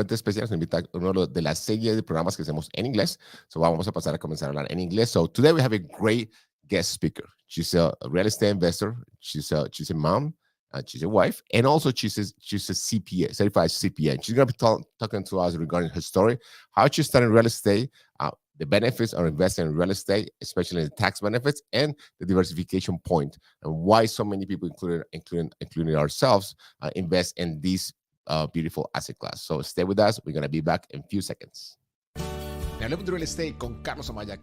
especial, nos invita a uno de las series de programas que hacemos en inglés. So vamos a pasar a comenzar a hablar en inglés. So today we have a great guest speaker. She's a real estate investor. She's a mom. She's a wife, and also she's a CPA, certified CPA. And she's going to be talking to us regarding her story, how she started real estate, the benefits of investing in real estate, especially the tax benefits, and the diversification point, and why so many people, including ourselves, invest in these beautiful asset class. So stay with us. We're going to be back in a few seconds. Hablemos de Real Estate con Carlos Amaya.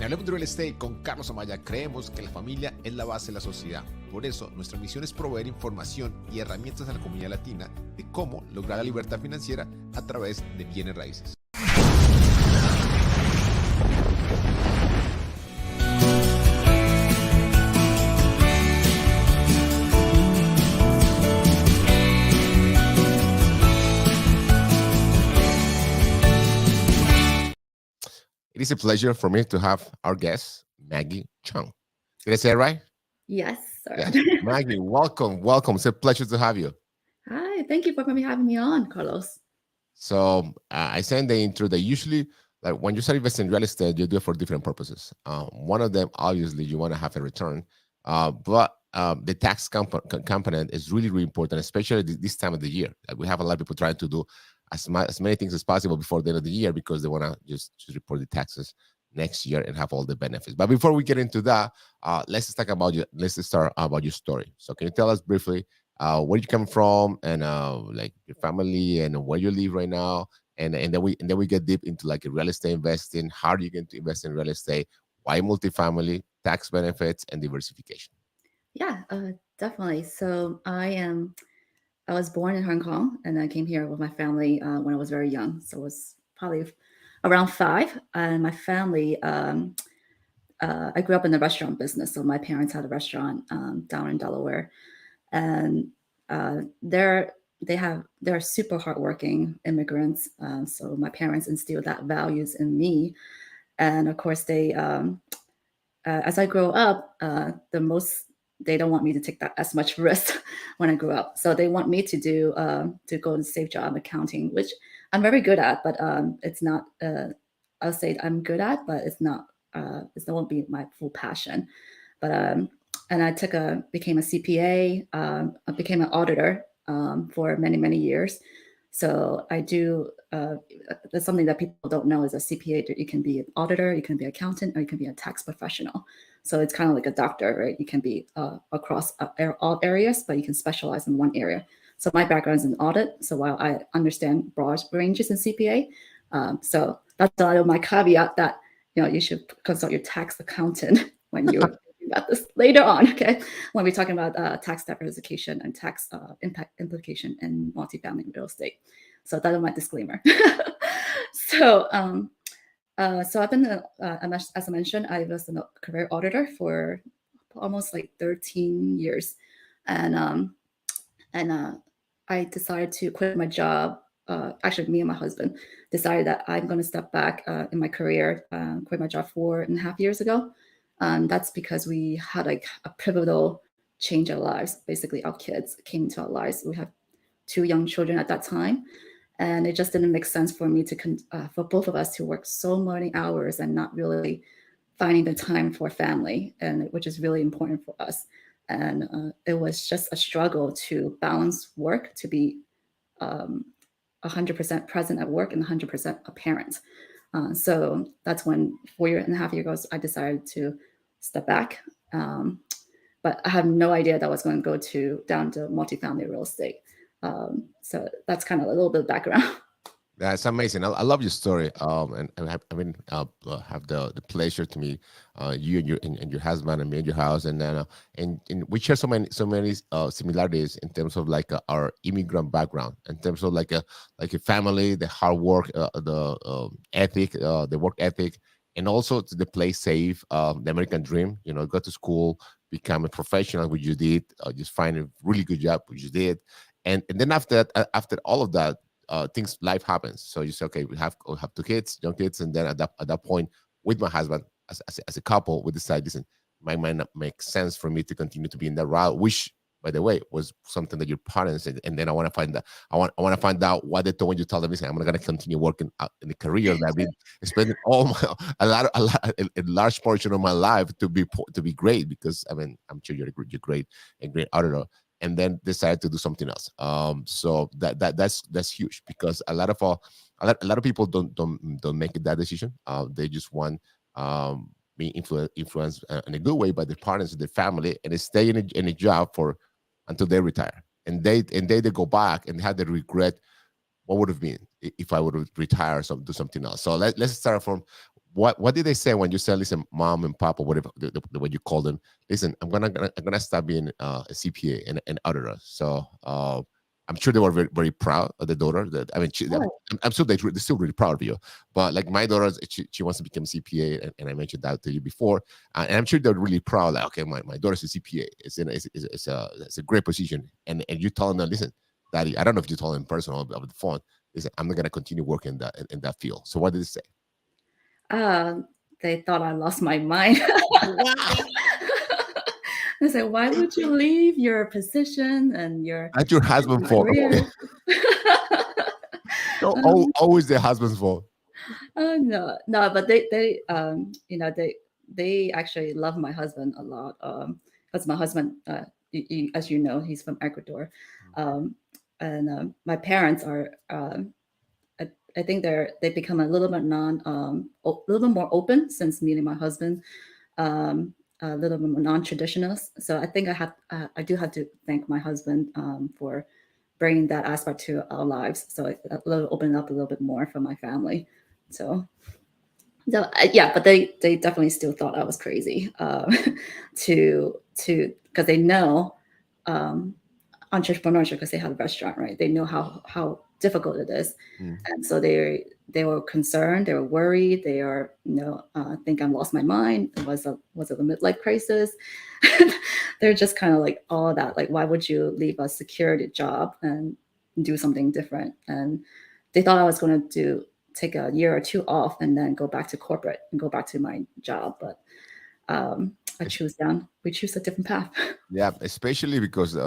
Hablemos de Real Estate con Carlos Amaya. Creemos que la familia es la base de la sociedad. Por eso, nuestra misión es proveer información y herramientas a la comunidad latina de cómo lograr la libertad financiera a través de bienes raíces. It is a pleasure for me to have our guest, Maggie Cheung. Did I say it right? Yes, sir. Yeah. Maggie, welcome. It's a pleasure to have you. Hi, thank you for having me on, Carlos. So I said in the intro that usually, like when you start investing in real estate, you do it for different purposes. One of them, obviously, you want to have a return, but the tax component is really, really important, especially this time of the year. Like we have a lot of people trying to do as many things as possible before the end of the year because they want to just report the taxes next year and have all the benefits. But before we get into that, let's start about your story. So can you tell us briefly where you come from and like your family and where you live right now, and then we get deep into like real estate investing. How are you going to invest in real estate? Why multifamily, tax benefits, and diversification? Yeah, definitely. So I was born in Hong Kong, and I came here with my family when I was very young. So it was probably around 5. And my family, I grew up in the restaurant business. So my parents had a restaurant down in Delaware, and they're super hardworking immigrants. So my parents instilled that values in me, and of course they, as I grow up, they don't want me to take that as much risk when I grew up. So they want me to go to safe job accounting, which I'm very good at, but it's not, I'll say I'm good at, but it's not, it won't be my full passion. But, and I became a CPA, I became an auditor for many, many years. So I do, that's something that people don't know is a CPA. You can be an auditor, you can be an accountant, or you can be a tax professional. So it's kind of like a doctor, right? You can be across all areas, but you can specialize in one area. So my background is in audit. So while I understand broad ranges in CPA, so that's a lot of my caveat that, you should consult your tax accountant when you're thinking about this later on, okay? When we're talking about tax diversification and tax impact implication in multifamily real estate. So that is my disclaimer. So I've been, as I mentioned, I was a career auditor for almost like 13 years. And I decided to quit my job. Actually, me and my husband decided that I'm going to step back in my career, quit my job 4.5 years ago. That's because we had like a pivotal change in our lives. Basically, our kids came into our lives. We have 2 young children at that time. And it just didn't make sense for me for both of us to work so many hours and not really finding the time for family, and which is really important for us. And it was just a struggle to balance work, to be 100% present at work and 100% a parent. So that's when 4.5 years ago, I decided to step back. But I have no idea that I was going to go down to multifamily real estate. So that's kind of a little bit of background. That's amazing. I love your story. And have the pleasure to meet you and your husband and me in your house, and then and we share so many similarities in terms of like our immigrant background, in terms of like a family, the hard work, the ethic, the work ethic, and also to the play safe, the American dream. Go to school, become a professional, which you did, just find a really good job, which you did, and then after all of that. Life happens. So you say, okay, we have 2 kids, young kids, and then at that point, with my husband as a couple, we decided, listen, might not make sense for me to continue to be in that route, which by the way, was something that your parents and then I want to find out. I want to find out what they told when you tell them, listen, I'm not going to continue working out in the career that I've been spending all my a large portion of my life to be great, because I mean I'm sure you're great and great auditor, and then decide to do something else. So that's huge, because a lot of people don't make that decision. They just want being influenced in a good way by their partners and their family, and they stay in a job for until they retire, and they go back and have the regret what would have been if I would have retired or do something else. So let's start from what did they say when you said, listen, mom and papa, whatever the way you call them, listen, I'm gonna start being a CPA and auditor. So I'm sure they were very, very proud of the daughter. That I mean, Oh, I'm sure they're still really proud of you. But like my daughter, she wants to become CPA, and I mentioned that to you before, and I'm sure they're really proud. Like, okay, my daughter's a CPA. It's a great position, and you telling them, listen, daddy, I don't know if you told him in person or over the phone, listen, I'm not gonna continue working in that field. So what did it say? uh, they thought I lost my mind. Wow. I said, why would you leave your position and That's your husband's your fault. career? So um, always the husband's fault. no, no, but they actually love my husband a lot. Because my husband, as you know, he's from Ecuador, um, and my parents are. I, I think they become a little bit a little bit more open since meeting my husband. A little bit more non-traditional. So I think I do have to thank my husband for bringing that aspect to our lives. So a little open up a little bit more for my family. So yeah, but they definitely still thought I was crazy to because they know um, entrepreneurship because they have a restaurant, right? They know how difficult it is, Mm. and so they were concerned, they were worried, they are think I lost my mind. Was it a midlife crisis? They're just kind of like all that. Like, why would you leave a security job and do something different? And they thought I was going to take a year or two off and then go back to corporate and go back to my job, but I Es- choose down. We choose a different path. Yeah, especially because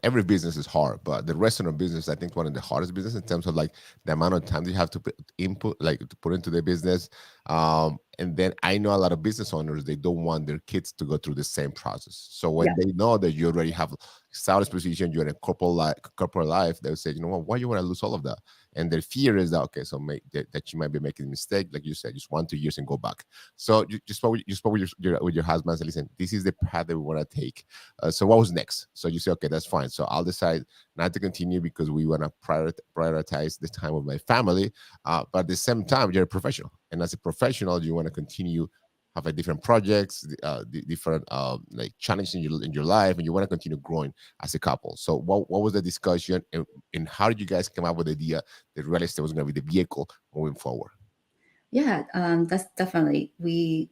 every business is hard, but the restaurant business, I think, one of the hardest business in terms of like the amount of time you have to put input, like to put into the business. And then I know a lot of business owners, they don't want their kids to go through the same process. So when Yeah, they know that you already have established position, you're in a corporate life, they'll say, you know what, why you want to lose all of that? And their fear is that, okay, so that you might be making a mistake, like you said, just 1 2 years and go back. So you spoke with your husband and said, listen, this is the path that we want to take. So what was next? So you say, okay, that's fine. So I'll decide not to continue because we want to prioritize the time with my family. But at the same time, you're a professional, and as a professional, you want to continue have a different projects, different like challenges in your life, and you want to continue growing as a couple. So what was the discussion, and how did you guys come up with the idea that real estate was going to be the vehicle moving forward? yeah, that's definitely we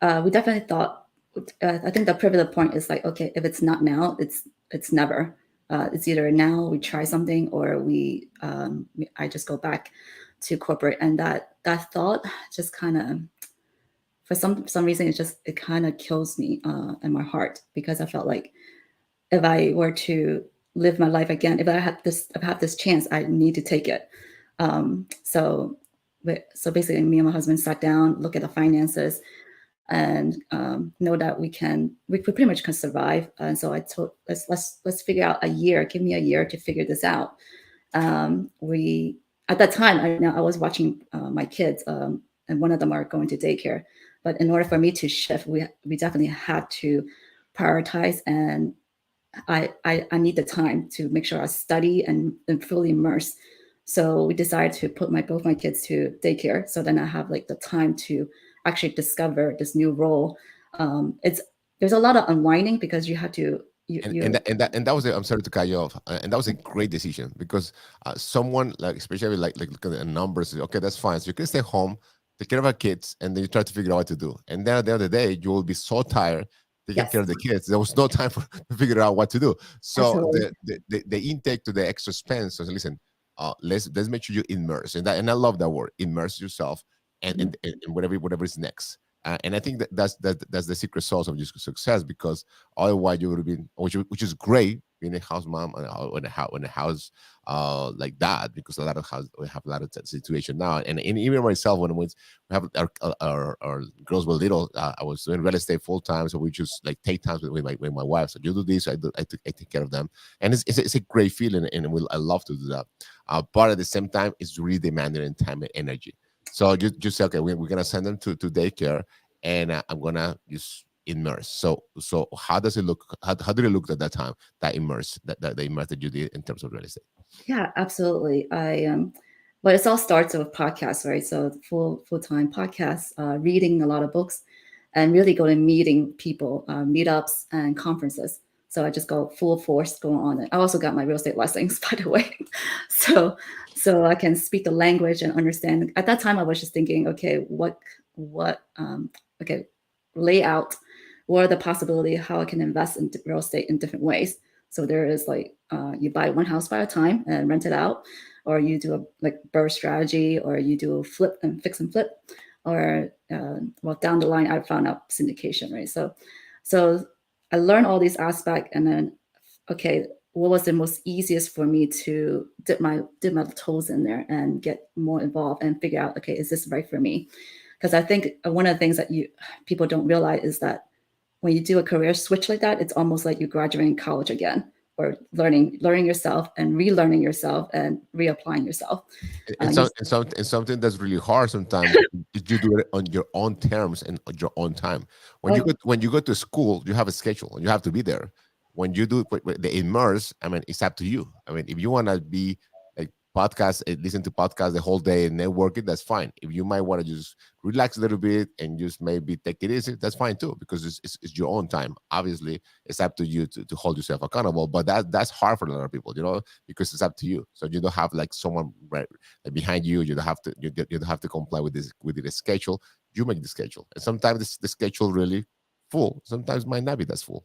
definitely thought. I think the pivotal point is like, okay, if it's not now, it's never. It's either now we try something or I just go back to corporate, and that thought just kind of for some reason it kind of kills me in my heart because I felt like if I were to live my life again, if I have this chance, I need to take it. So basically, me and my husband sat down, look at the finances, and know that we pretty much can survive. And so I told let's figure out a year. Give me a year to figure this out. We At that time I was watching my kids, and one of them are going to daycare. But in order for me to shift, we definitely had to prioritize, and I need the time to make sure I study and fully immerse. So we decided to put both my kids to daycare. So then I have like the time to actually discover this new role. It's There's a lot of unwinding because you have to you And that was I'm sorry to cut you off, and that was a great decision because someone like especially like look at the numbers, okay, that's fine, so you can stay home, take care of our kids, and then you try to figure out what to do, and then at the end of the day you will be so tired taking yes, care of the kids, there was no time for to figure out what to do. So absolutely. the intake to the extra spend, so listen, let's make sure you immerse, and I love that word, immerse yourself, and Mhm. and whatever is next. And I think that's the secret sauce of your success, because otherwise you would have been, which is great, being a house mom in a house like that, because a lot of house we have a lot of that situation now. And even myself, when we have our girls were little, I was doing real estate full time, so we just like take times with my wife. So you do this, I take care of them, and it's a great feeling, and I love to do that. But at the same time, it's really demanding in time and energy. So you say, okay, we're gonna send them to daycare, and I'm gonna just immerse. So how does it look? How did it look at that time? That immerse, that the immerse that you did in terms of real estate. Yeah, absolutely. But it all starts with podcasts, right? So full time podcasts, reading a lot of books, and really go to meeting people, meetups and conferences. So I just go full force going on it. I also got my real estate lessons, by the way. so so I can speak the language and understand. At that time, I was just thinking, okay, okay, lay out what are the possibility how I can invest in real estate in different ways. So there is like you buy one house by a time and rent it out, or you do a like burr strategy, or you do a flip and fix and flip, or well, down the line I found out syndication, right? So I learned all these aspects, and then okay, what was the most easiest for me to dip my toes in there and get more involved and figure out, okay, is this right for me? Because I think one of the things that you people don't realize is that when you do a career switch like that, it's almost like you're graduating college again, or learning yourself and relearning yourself and reapplying yourself. And You, something that's really hard sometimes is you do it on your own terms and on your own time. oh, When you go to school, you have a schedule and you have to be there. When you do the immerse, I mean, it's up to you. I mean, if you want to be like podcast, listen to podcasts the whole day and networking, that's fine. If you might want to just relax a little bit and just maybe take it easy, that's fine too, because it's your own time. Obviously, it's up to you to hold yourself accountable, but that's hard for a lot of people, because it's up to you. So you don't have like someone right behind you. You don't have to comply with the schedule. You make the schedule, and sometimes the schedule really full. Sometimes might not be that full.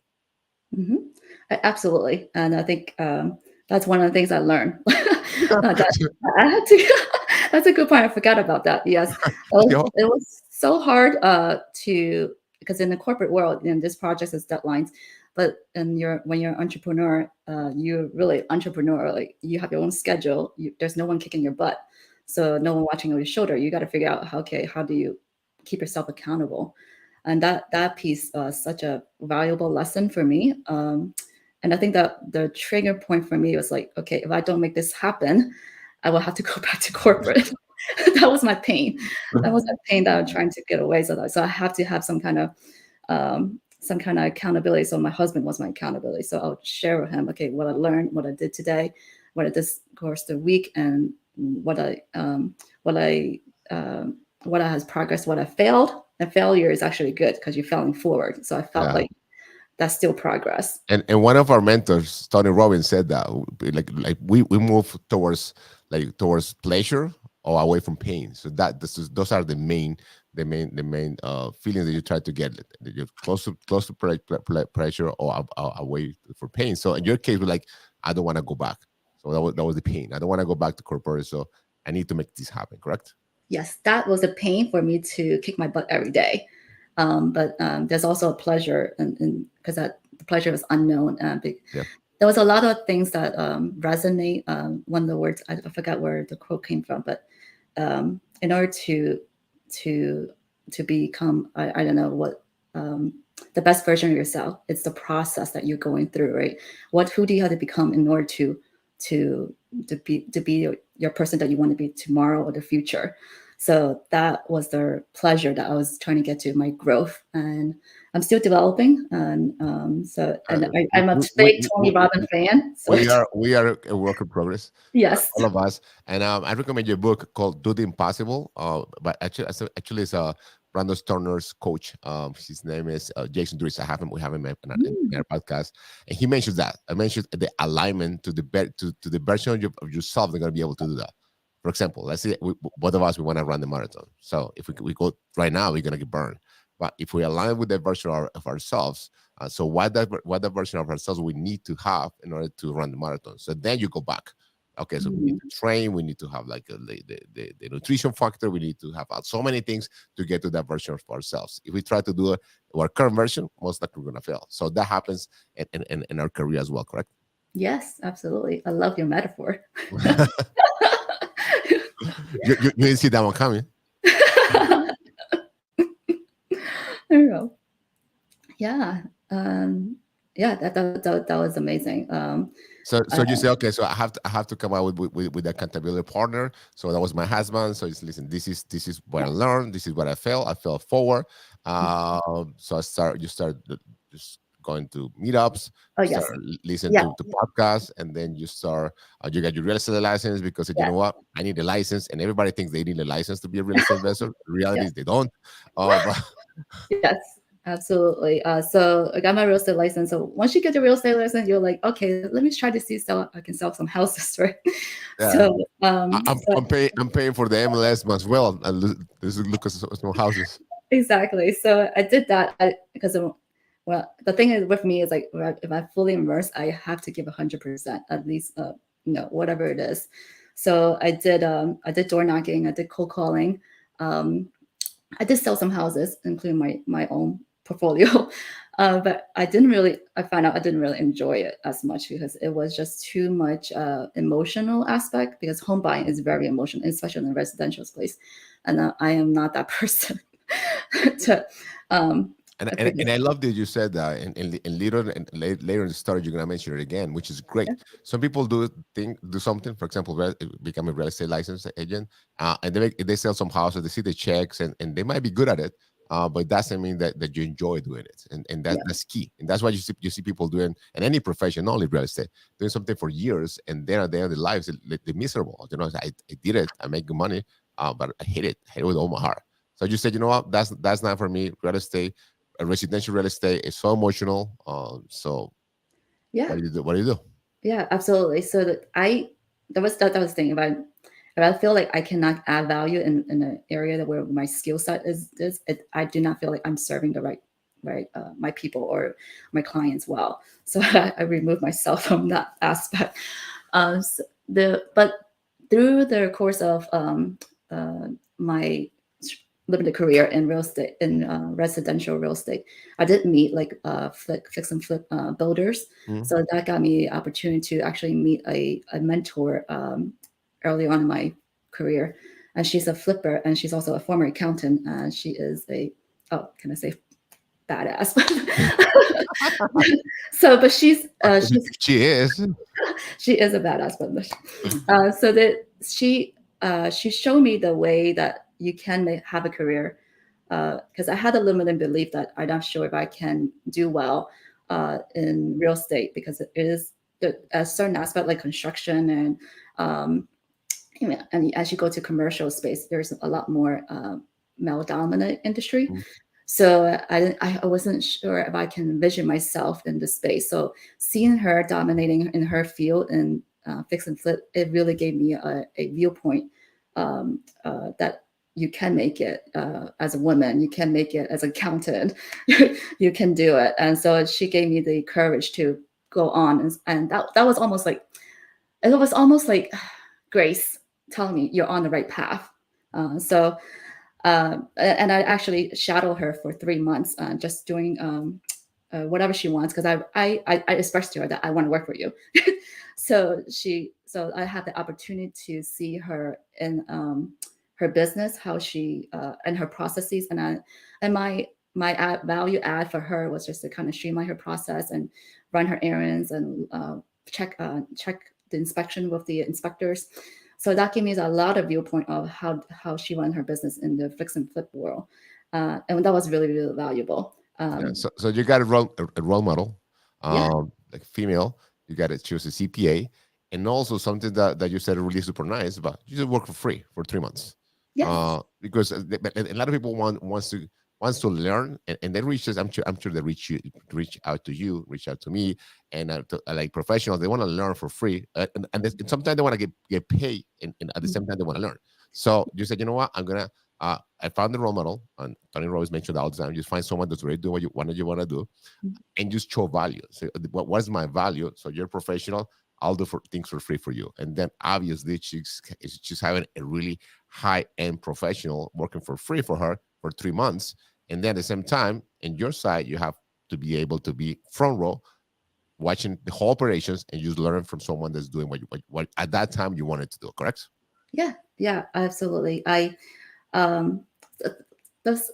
mhm. Absolutely, and I think that's one of the things I learned. That I had to. That's a good point. I forgot about that. Yes, Yeah. it was so hard to because in the corporate world, this project is deadlines, but when you're an entrepreneur, you're really entrepreneur. Like you have your own schedule. There's no one kicking your butt, so no one watching over your shoulder. You got to figure out how do you keep yourself accountable, and that piece such a valuable lesson for me. And I think that the trigger point for me was like, okay, if I don't make this happen, I will have to go back to corporate. That was my pain. That was my pain that I'm trying to get away. So I have to have some kind of accountability. So my husband was my accountability. So I'll share with him, okay, what I learned, what I did today, what I did course the week, and what I what I what I has progressed, what I failed. And failure is actually good because you're failing forward. So I felt Yeah. like that's still progress. And one of our mentors, Tony Robbins, said that we move towards pleasure or away from pain. So those are the main feelings that you try to get. That you're close to pressure or away for pain. So in your case, we're like, I don't want to go back. So that was the pain. I don't want to go back to corporate. So I need to make this happen. Correct? Yes, that was a pain for me to kick my butt every day. But there's also a pleasure, and because that the pleasure was unknown. Yeah. There was a lot of things that resonate. One of the words I forgot where the quote came from, but in order to to become, I don't know what the best version of yourself, it's the process that you're going through, right? Who do you have to become in order to be your person that you want to be tomorrow or the future? So that was the pleasure that I was trying to get to, my growth, and I'm still developing. And Uh, I'm a we, we, big Tony Robbins fan. So we are a work in progress, yes. all of us. And I recommend your book called "Do the Impossible." But actually, it's Brandon Turner's coach. His name is Jason Dries. We have him in Mm, our podcast, and he mentions that. I mentioned the alignment to the version of yourself. They're going to be able to do that. For example, let's say both of us we want to run the marathon. So if we go right now, we're going to get burned. But if we align with the version of ourselves, what that version of ourselves we need to have in order to run the marathon. So then you go back. Okay, so we need Mhm. to train, we need to have like the nutrition factor, we need to have so many things to get to that version of ourselves. If we try to do our current version, most likely we're gonna fail. So that happens in our career as well, correct? Yes, absolutely. I love your metaphor. You didn't see that one coming. There you go. Yeah. Um, yeah, that was amazing. So Uh, you say, okay, so I have to come out with accountability partner. So that was my husband. So it's listen, this is what I learned. This is what I felt. I fell forward. So you start just going to meetups, oh start yes. listen Yeah. to podcasts, and then you start. You get your real estate license because you Yes. know what, I need a license, and everybody thinks they need a license to be a real estate investor. The reality Yes. is they don't. But Yes. Absolutely. So I got my real estate license. So once you get the real estate license, you're like, okay, let me try to see so I can sell some houses, right? yeah, So so I'm paying for the MLS as well, and look at some houses. exactly. So I did that because well, the thing is with me is like if I fully immerse, I have to give 100% at least, whatever it is. So I did door knocking, I did cold calling, um, I did sell some houses, including my own portfolio. But I found out I didn't really enjoy it as much because it was just too much emotional aspect because home buying is very emotional, especially in a residential place. And I am not that person. to, And I and, figured, and I love that you said that, and later in the story you're gonna mention it again, which is great. yeah, Some people do something, for example, become a real estate license agent, and they sell some houses, they see the checks, and they might be good at it, but it doesn't mean that you enjoy doing it, and yeah, that's key, and that's why you see people doing in any profession, not only real estate, doing something for years, and then at the end of their lives they're miserable. I did it, I make good money, but I hate it with all my heart. So you said, you know what, that's not for me. Real estate, residential real estate is so emotional. So yeah, what do you do? What do you do? yeah, absolutely. So that was the thing. If I feel like I cannot add value in an area that where my skill set I do not feel like I'm serving the right my people or my clients well. So I remove myself from that aspect. But through the course of my limited career in real estate in residential real estate, I did meet like fix and flip builders. Mhm. So that got me the opportunity to actually meet a mentor early on in my career. And she's a flipper, and she's also a former accountant. She is can I say badass? So, but She is. she is a badass, but so that she showed me the way that you can have a career. Because I had a limited belief that I'm not sure if I can do well in real estate because it is a certain aspect like construction um, and as you go to commercial space, there's a lot more male dominant industry. Mhm. So I wasn't sure if I can envision myself in this space. So seeing her dominating in her field and fix and flip, it really gave me a viewpoint that you can make it as a woman, you can make it as an accountant, you can do it. And so she gave me the courage to go on, and that was almost like it was almost like Grace telling me you're on the right path. And I actually shadow her for 3 months, just doing whatever she wants because I expressed to her that I want to work for you. So I had the opportunity to see her in her business, how she and her processes, and my value add for her was just to kind of streamline her process and run her errands and check the inspection with the inspectors. So that gave me a lot of viewpoint of how she ran her business in the fix and flip world, and that was really really valuable. Yeah. So you got a role model, Yeah. like female. You got to choose a CPA, and also something that you said really super nice. But you just work for free for 3 months, Yes. because but a lot of people wants to learn, and then reaches. I'm sure they reach out to you, reach out to me, and like professionals. They want to learn for free, and sometimes they want to get paid, and at the same time they want to learn. So you said, you know what, I'm gonna. I found the role model, and Tony always mentioned all the time. Just find someone that's really doing what you want to do, and just show value. So, what's my value? So you're professional. I'll do for things for free for you. And then obviously she's having a really high end professional working for free for her for 3 months. And then at the same time, in your side, you have to be able to be front row watching the whole operations and just learn from someone that's doing what at that time you wanted to do, correct? Yeah, yeah, absolutely. Um,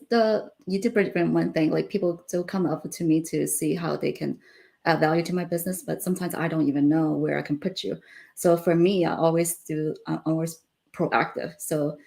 the you did bring one thing, like people still come up to me to see how they can add value to my business, but sometimes I don't even know where I can put you. So for me, I'm always proactive. So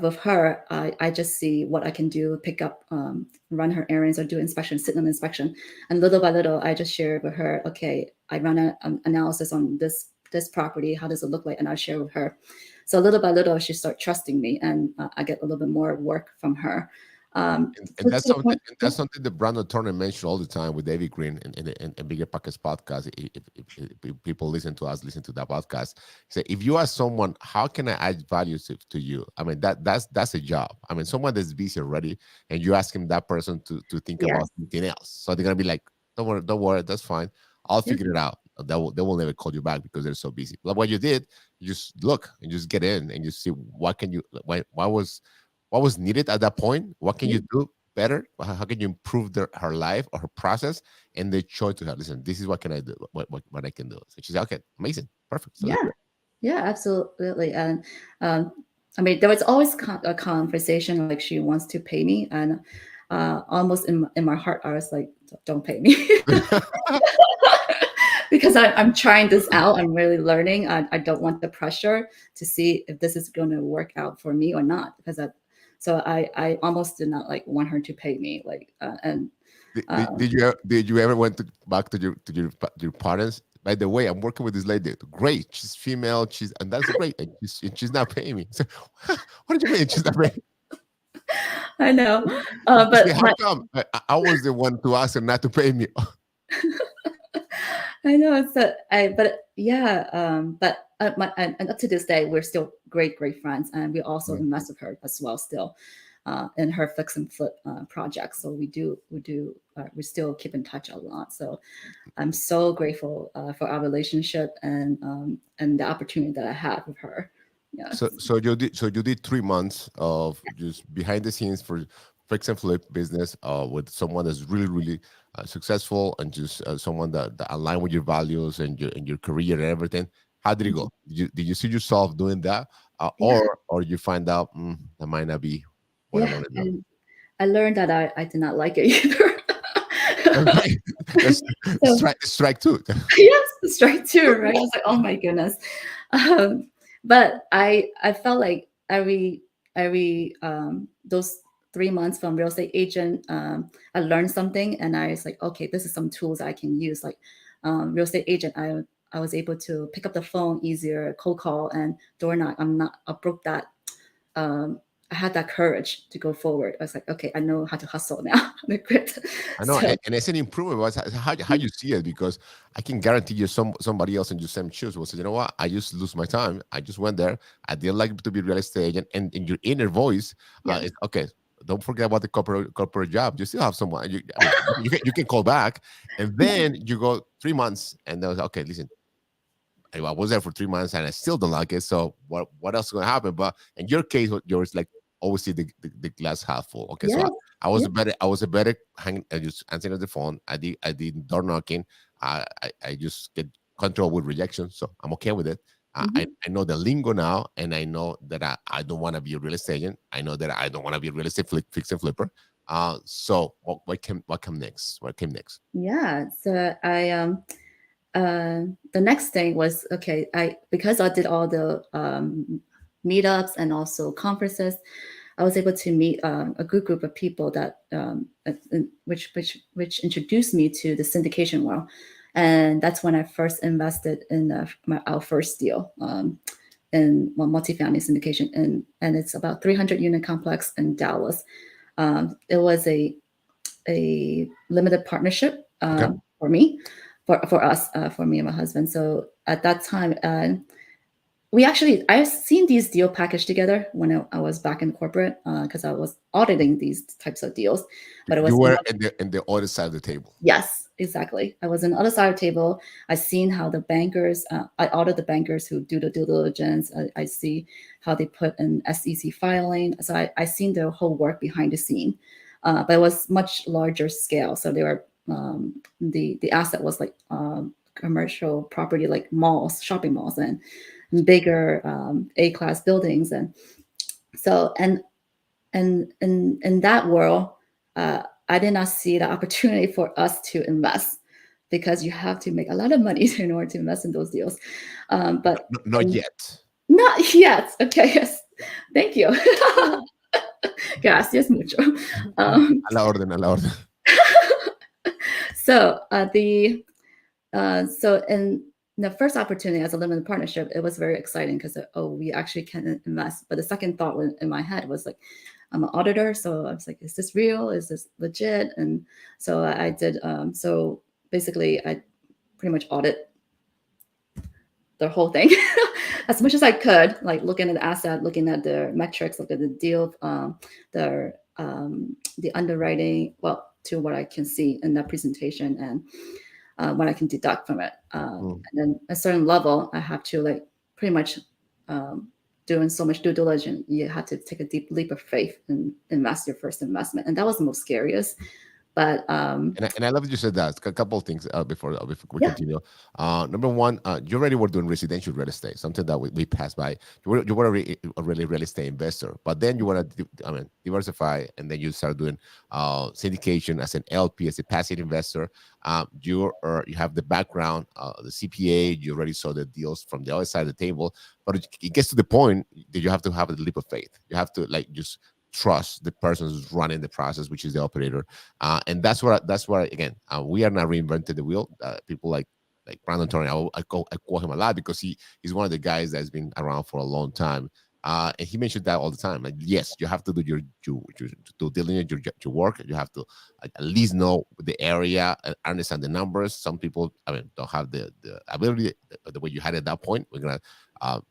with her, I just see what I can do, pick up, run her errands or do inspection, sit on inspection. And little by little, I just share with her, okay, I run an analysis on this property, how does it look like? And I share with her. So little by little, she start trusting me, and I get a little bit more work from her. And To the point, yeah, that's something that Brandon Turner mentioned all the time with David Green and Bigger Pockets podcast. If people listen to that podcast, say if you ask someone, how can I add value to you? I mean that's a job. I mean someone that's busy already, and you ask him that person to think yes, about something else. So they're gonna be like, don't worry, that's fine. I'll yeah, figure it out. They will never call you back because they're so busy. But what you did, you just look and just get in and you see what can you what was needed at that point. What can yeah, you do better? How can you improve her life or her process? And they show to her, listen, this is what can I do, what I can do. So she said, okay, amazing, perfect. So let's yeah, do it. yeah, absolutely. And um, I mean, there was always a conversation like she wants to pay me, and almost in my heart, I was like, don't pay me. Because I'm trying this out. I'm really learning. I don't want the pressure to see if this is going to work out for me or not. So I almost did not like want her to pay me. Like, and um, Did you ever went back to your parents? By the way, I'm working with this lady. Great, she's female. And that's great. And she's not paying me. So, what did you mean she's not paying? I know, She but said, how come? I was the one to ask her not to pay me. I know it's that but yeah, and up to this day, we're still great friends, and we also Mm. invest with her as well still, in her fix and flip projects. So we still keep in touch a lot. So I'm so grateful for our relationship and the opportunity that I have with her. So Yes. you did 3 months of just behind the scenes for fix and flip business with someone that's really successful and just someone that align with your values and your career and everything. How did it Mhm. go? Did you see yourself doing that, Yeah, or you find out that might not be what I yeah. want to do? And I learned that I did not like it either. Okay, that's So strike two. yes, strike two, right? I was like, oh my goodness. Um, but I felt like every those 3 months from real estate agent, I learned something, and I was like, okay, this is some tools I can use. Like real estate agent, I was able to pick up the phone easier, cold call, and door knock. I broke that. Um, I had that courage to go forward. I was like, okay, I know how to hustle now. I'm grit. I know, So and it's an improvement. But how you see it? Because I can guarantee you, somebody else in your same shoes will say, you know what? I just lose my time. I just went there. I didn't like to be real estate agent, and in your inner voice, yeah, it's okay. Don't forget about the corporate job. You still have someone. I mean, you can call back, and yeah, then you go 3 months, and then okay, listen. I was there for 3 months, and I still don't like it. So what else is going to happen? But in your case, yours like always see the glass half full. Okay, so yes, yeah, I was a better hanging. I just answering the phone. I did door knocking. I just get control with rejection, so I'm okay with it. mhm. I know the lingo now, and I know that I don't want to be a real estate agent. I know that I don't want to be a real estate fix and flipper. So what come next? What came next? Yeah. So the next thing was, okay, I because I did all the meetups and also conferences, I was able to meet a good group of people that which introduced me to the syndication world, and that's when I first invested in our first deal, in multifamily syndication, and it's about 300 unit complex in Dallas. It was a limited partnership Okay. for me, for us, for me and my husband. So at that time, I've seen these deal packaged together when I was back in corporate because I was auditing these types of deals, but it You was were in the other side of the table. yes, exactly. I was on the other side of the table. I seen how the bankers, I audit the bankers who do the due diligence. I see how they put in SEC filing. So I seen the whole work behind the scene, but it was much larger scale. So they were the asset was like commercial property, like malls, shopping malls, and bigger A-class buildings, and so and in that world, I did not see the opportunity for us to invest because you have to make a lot of money in order to invest in those deals. But Not yet. not yet. Okay, yes. Thank you. Gracias mucho. Um, A la orden, a la orden. so so in the first opportunity as a limited partnership, it was very exciting because oh, we actually can invest. But the second thought in my head was like, I'm an auditor, so I was like, is this real? Is this legit? And so I did. So basically, I pretty much audit the whole thing as much as I could, like looking at the asset, looking at the metrics, look at the deal, the underwriting, well, to what I can see in that presentation and what I can deduct from it. Mm. And then a certain level, I have to like pretty much um, doing so much due diligence. You have to take a deep leap of faith and invest your first investment, and that was the most scariest. But And I love that you said that. A couple of things before we yeah. continue. Number one, you already were doing residential real estate, something that we passed by. You were already a real estate investor, but then you want to, I mean, diversify, and then you start doing syndication as an LP, as a passive investor. You have the background, the CPA. You already saw the deals from the other side of the table, but it gets to the point that you have to have a leap of faith. You have to like just trust the person who's running the process, which is the operator, and that's where again, we are not reinventing the wheel. People like Brandon Tony, I call him a lot because he's one of the guys that's been around for a long time. And he mentioned that all the time. Like, yes, you have to do your due diligence, your work. You have to at least know the area and understand the numbers. Some people, I mean, don't have the ability the way you had at that point. We're gonna uh,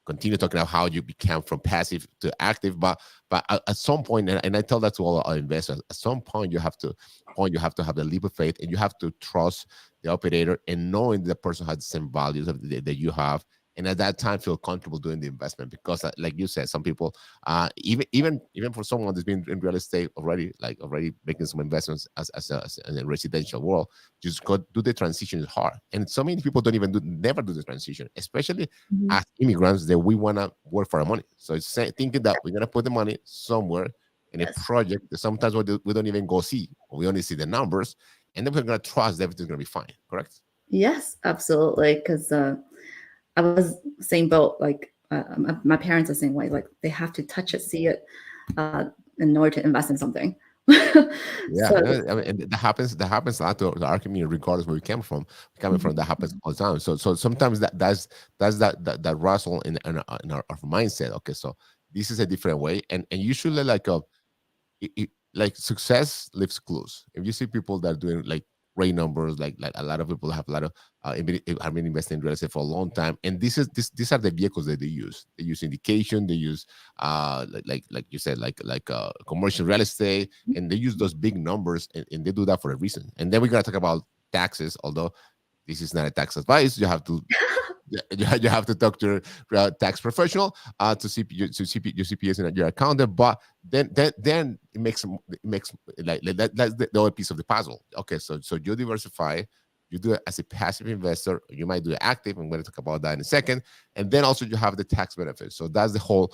continue talking about how you become from passive to active, but at some point, and I tell that to all our investors, at some point you have to have the leap of faith, and you have to trust the operator and knowing the person has the same values that you have, and at that time feel comfortable doing the investment. Because like you said, some people, even for someone that's been in real estate already, like already making some investments as in a residential world, just go do the transition is hard, and so many people don't even never do the transition, especially Mhm. as immigrants, that we want to work for our money. So it's thinking that we're going to put the money somewhere in a Yes. project that sometimes we don't even go see, or we only see the numbers, and then we're going to trust that everything's going to be fine. Correct? Yes, absolutely. Because I was same boat. Like my parents are the same way. Like they have to touch it, see it, uh, in order to invest in something. Yeah, So I mean, and that happens. That happens a lot to our community, regardless where we came from. Coming mhm, from, that happens all the time. So sometimes that's that rustle in our mindset. Okay, so this is a different way, and usually like success leaves clues. If you see people that are doing like great numbers, like a lot of people have a lot of have been investing in real estate for a long time, and these are the vehicles that they use. They use indication, they use like you said, like commercial real estate, and they use those big numbers, and they do that for a reason. And then we're gonna talk about taxes, although this is not a tax advice. You have to you have to talk to your tax professional to see your CPS and your accountant. But then it makes that's the other piece of the puzzle. Okay, so you diversify. You do it as a passive investor. You might do it active. I'm going to talk about that in a second. And then also you have the tax benefits. So that's the whole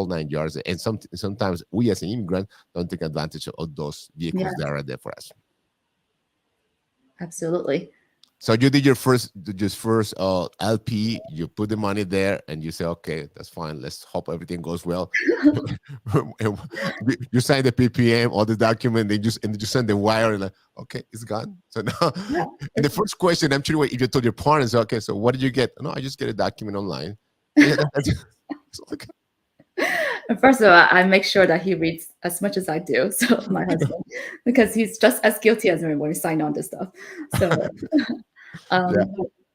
9 yards. And sometimes we as an immigrant don't take advantage of those vehicles that yes, are there for us. absolutely. So you did your first LP. You put the money there, and you say, "Okay, that's fine. Let's hope everything goes well." And you sign the PPM or the document. They just send the wire. Like, okay, it's gone. So now, Yeah. and the first question, I'm sure if you told your partners, "Okay, so what did you get?" No, I just get a document online. Yeah, so like, And first of all, I make sure that he reads as much as I do. So my husband, because he's just as guilty as me when we sign on to stuff. So yeah.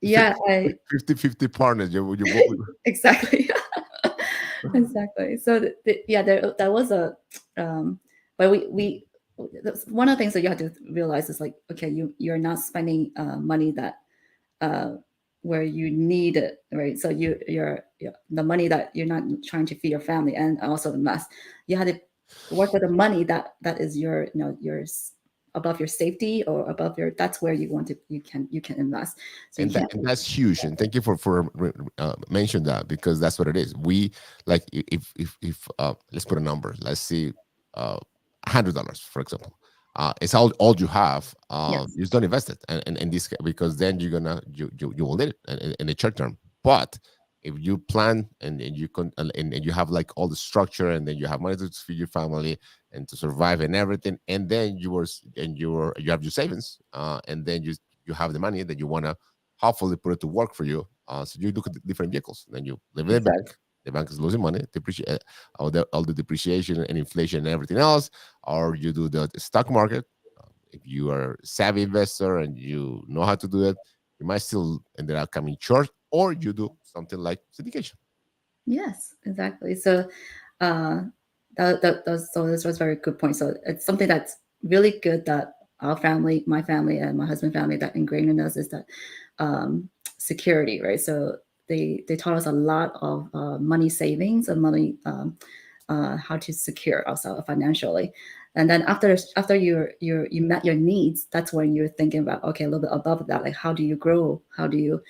Yeah, I 50-50 partners. You work with. exactly. Exactly. So yeah, there was a, um, but that's one of the things that you have to realize is like, okay, you're not spending money that uh, where you need it, right? So you're the money that you're not trying to feed your family and also invest. You have to work with the money that is your, yours, above your safety or above your, that's where you want to, you can invest. So you can't. And that's huge. And thank you for mentioning that, because that's what it is. We like, if let's put a number. Let's see, $100, for example. It's all you have. Yes. You just don't invest it, and this, because then you will need it in the short term. But if you plan, and you can, and you have like all the structure, and then you have money to feed your family and to survive and everything, and then you have your savings, and then you have the money that you want to hopefully put it to work for you. So you look at the different vehicles. Then you live in the Exactly. bank. The bank is losing money, depreciate, all the depreciation and inflation and everything else. Or you do the stock market. If you are a savvy investor and you know how to do it, you might still end up coming short. Or you do something like syndication. Yes, exactly. So uh, so this was a very good point. So it's something that's really good that our family, my family, and my husband's family, that ingrained in us is that um, security, right? So they taught us a lot of money savings and money, how to secure ourselves financially. And then after you met your needs, that's when you're thinking about, okay, a little bit above that, like how do you grow? How do you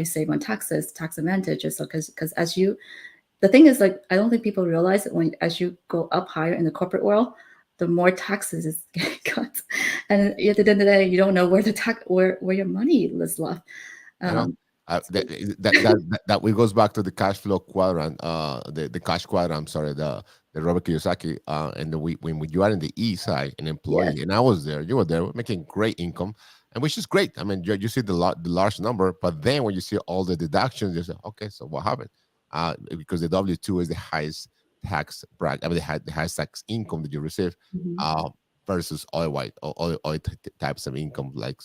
save on taxes, tax advantages? So because as you, the thing is, like, I don't think people realize that when as you go up higher in the corporate world, the more taxes is getting cut, and at the end of the day, you don't know where the tax where your money is left. You know, Um, that we goes back to the cash flow quadrant, the cash quadrant. I'm sorry, the Robert Kiyosaki, and when you are in the E side, an yes, employee, and I was there, you were there, making great income, and which is great. I mean, you see the large number, but then when you see all the deductions, you say, okay, so what happened? Because the W-2 is the highest tax bracket, I mean, the highest tax income that you receive. mhm, Uh, Versus other types of income, like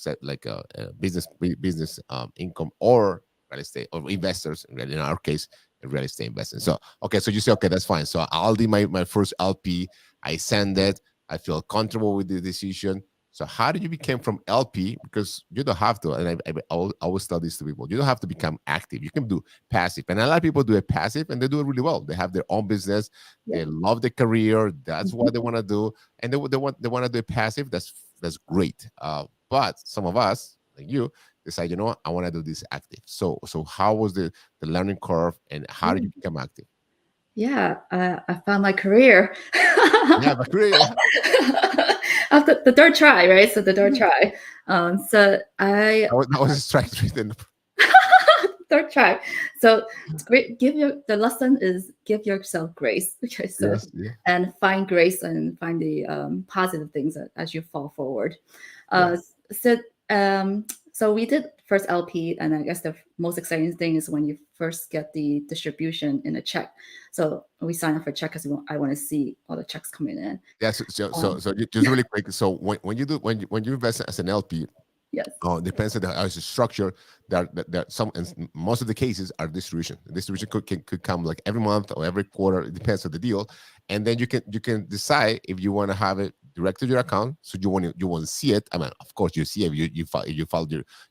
business income, or real estate, or investors, in our case, real estate investing. So okay, so you say, okay, that's fine. So I'll do my first LP. I send it. I feel comfortable with the decision. So how did you become from LP? Because you don't have to, and I always tell this to people, you don't have to become active. You can do passive, and a lot of people do it passive, and they do it really well. They have their own business. yeah, They love the career. That's what mhm, they want to do, and they want to do it passive. That's great. But some of us, like you, decide, I want to do this active. So how was the learning curve, and how did yeah, you become active? yeah. I found my career. Yeah, but career. After the third try, right? So the third try. So I That was a strike written. third try. So it's great. The lesson is give yourself grace. Okay, so Yes, yeah, and find grace and find the positive things as you fall forward. yeah. Uh, so um, so we did first LP, and I guess the most exciting thing is when you first get the distribution in a check. So we sign up for check because I want to see all the checks coming in. Yeah, just Yeah, really quick. So when you invest as an LP, yes, depends on how it's structured. Most of the cases are distribution. Distribution could come like every month or every quarter. It depends on the deal, and then you can decide if you want to have it direct to your account. So you want to see it. I mean, of course, you see it. You file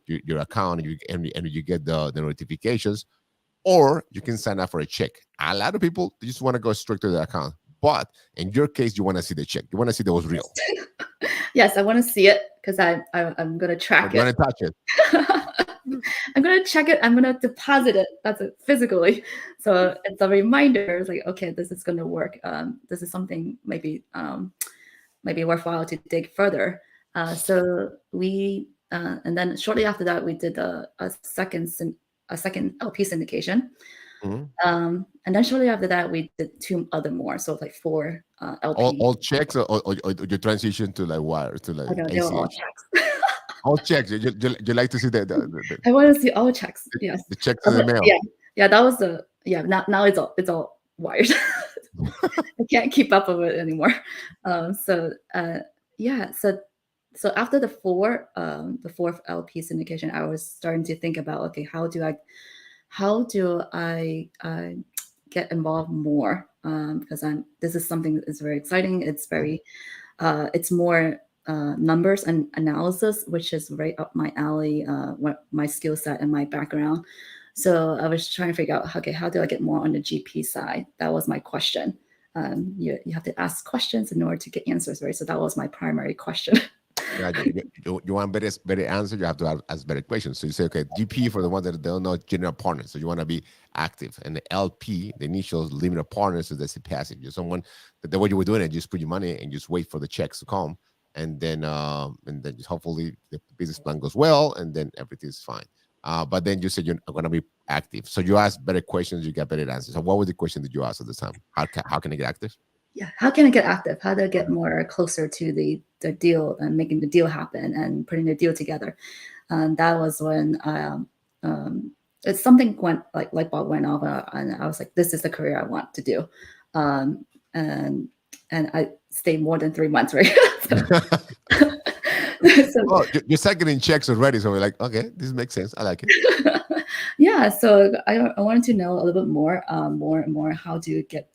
your account, and you get the notifications, or you can sign up for a check. A lot of people just want to go straight to the account, but in your case, you want to see the check. You want to see that was real. yes, I want to see it because I'm gonna But track you it. want to touch it. I'm gonna check it. I'm gonna deposit it. That's it physically. So it's a reminder. It's like, okay, this is gonna work. This is something maybe worthwhile to dig further. So we and then shortly after that we did a second LP syndication. Mhm. And then shortly after that we did two other more. So like four all, LP. all checks, or you transition to like wire, to I like know they were all ACH. checks. All checks. You like to see I want to see all checks. the, Yes. the checks in the mail. Yeah. Yeah. That was the yeah. Now it's all wired. I can't keep up with it anymore. So yeah. So so after the fourth LP syndication, I was starting to think about, okay, how do I get involved more, because this is something that is very exciting. It's very it's more numbers and analysis, which is right up my alley, what my skill set and my background. So I was trying to figure out, okay, how do I get more on the GP side? That was my question. You have to ask questions in order to get answers, right? So that was my primary question. Yeah, you want better answer, you have to ask better questions. So you say, okay, GP, for the ones that don't know, general partner. So you want to be active. And the LP, the initials, limited partners, so that's the passive. You're someone that the way you were doing it, just put your money and just wait for the checks to come. And then just hopefully the business plan goes well, and then everything's fine. But then you said you're going to be active. So you ask better questions, you get better answers. So what was the question that you asked at the time? How can I get active? Yeah, how can I get active? How do I get more closer to the deal and making the deal happen and putting the deal together? And that was when it's something went, like light bulb went off, and I was like, this is the career I want to do. um, and and I stayed more than 3 months, right? So, Oh, you're start getting checks already. So we're like, okay, this makes sense. I like it. yeah, so I wanted to know a little bit more, more and more, how do you get,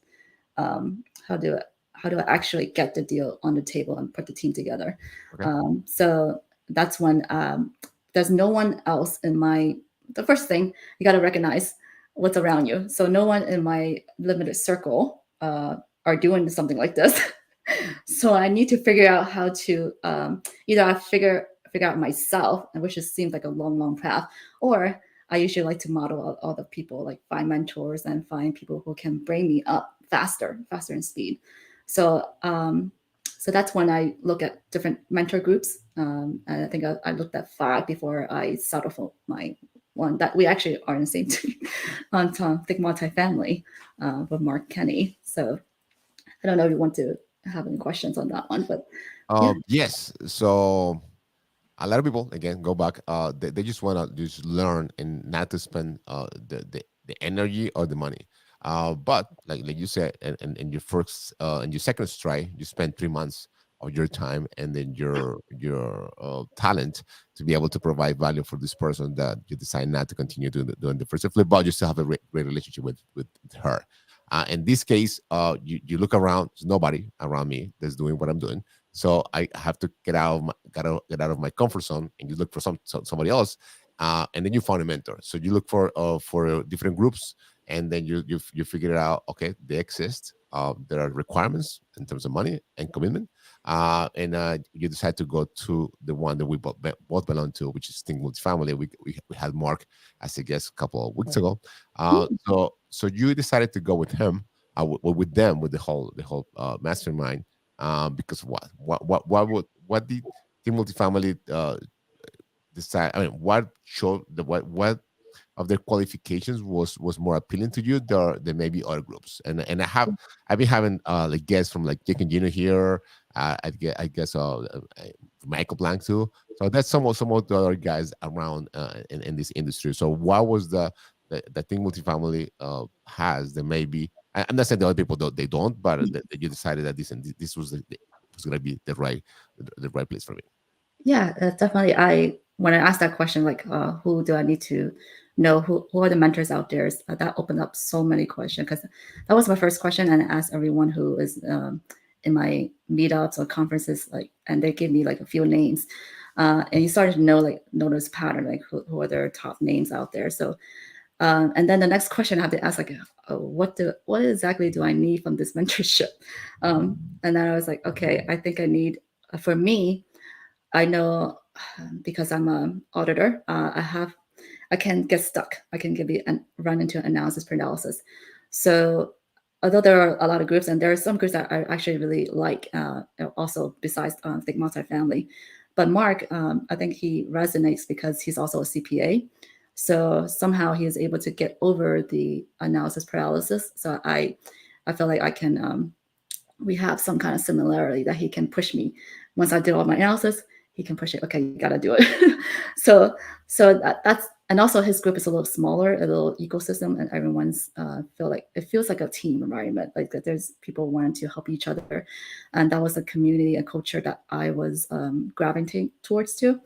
how do I actually get the deal on the table and put the team together? Okay. So that's when, there's no one else in my. The first thing, you got to recognize what's around you. So no one in my limited circle are doing something like this. So I need to figure out how to, either I figure out myself, and which just seems like a long path, or I usually like to model out other people, like find mentors and find people who can bring me up faster in speed. So so that's when I look at different mentor groups. And I think I looked at 5 before I settled for my one that we actually are in the same team on Think Multifamily, with Mark Kenny. So I don't know if you want to have any questions on that one, but yeah. Yes. So a lot of people again go back. They just want to just learn and not to spend the energy or the money. But like you said, and your first and your second strike, you spend 3 months of your time and then your talent to be able to provide value for this person that you decide not to continue doing the first flip, but you still have a great relationship with her. In this case, you look around, there's nobody around me that's doing what I'm doing. So I have to get out of get out of my comfort zone, and you look for somebody else, and then you find a mentor. So you look for different groups, and then you figure it out. Okay, they exist. There are requirements in terms of money and commitment, and you decide to go to the one that we both belong to, which is Think Multifamily. We had Mark as a guest a couple of weeks ago. So you decided to go with him, with them, with the whole mastermind, because what did Team Multifamily decide? I mean, what showed what of their qualifications was more appealing to you than maybe other groups? And I've been having like guests from like Jake and Gino here. I guess Michael Blank too. So that's some of the other guys around in this industry. So what was the thing Multifamily has that maybe I'm not saying the other people they don't, but that you decided that this was was going to be the right place for me. Yeah, definitely. When I asked that question, like, who do I need to know? Who are the mentors out there? That opened up so many questions, because that was my first question, and I asked everyone who is in my meetups or conferences, like, and they gave me like a few names, and you started to know this pattern, like who are their top names out there. So, and then the next question I have to ask, like, what exactly do I need from this mentorship? And then I was like, okay, I think I need, for me, I know, because I'm an auditor, I can get stuck. I can run into analysis paralysis. So although there are a lot of groups, and there are some groups that I actually really like, also besides Think Multifamily, but Mark, I think he resonates because he's also a CPA. So somehow he is able to get over the analysis paralysis. So I feel like I can. We have some kind of similarity that he can push me. Once I did all my analysis, he can push it. Okay, you gotta do it. so that's and also his group is a little smaller, a little ecosystem, and everyone's it feels like a team environment, like that there's people wanting to help each other, and that was a community, a culture that I was gravitating towards too.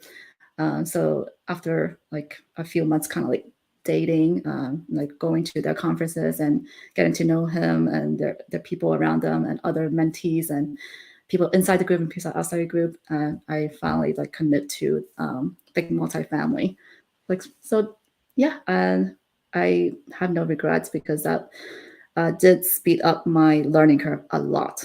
So after like a few months, kind of like dating, like going to their conferences and getting to know him and the people around them and other mentees and people inside the group and people outside the group, I finally like commit to big multifamily. Like so, yeah, and I have no regrets because that did speed up my learning curve a lot.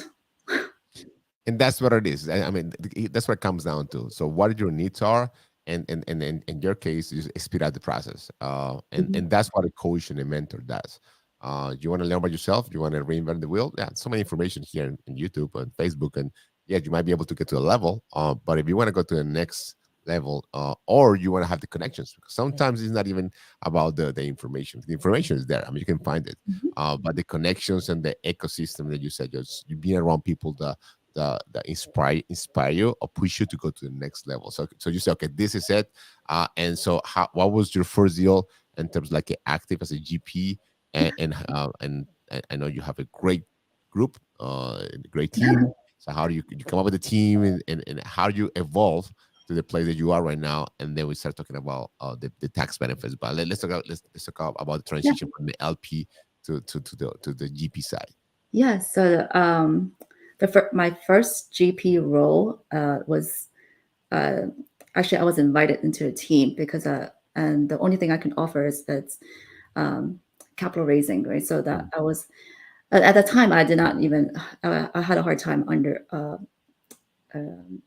And that's what it is. I mean, that's what it comes down to. So, what your needs are, and in your case, is speed out the process. And Mhm. that's what a coach and a mentor does. You want to learn about yourself. You want to reinvent the wheel. Yeah, so many information here in YouTube and Facebook, and yeah, you might be able to get to a level. But if you want to go to the next level, or you want to have the connections, because sometimes it's not even about the information. The information is there. I mean, you can find it. Mhm. But the connections and the ecosystem that you said, just you being around people that inspire you or push you to go to the next level. So you say, okay, this is it. And so what was your first deal in terms of like active as a GP, and I know you have a great group, a great team. So how do you come up with a team, and how do you evolve to the place that you are right now? And then we start talking about the tax benefits. But let's talk about the Yeah. transition from the LP to the GP side. Yeah. So my first GP role was uh, actually I was invited into a team because and the only thing I can offer is it's um, capital raising, right? So that I was at the time I did not even I had a hard time under um,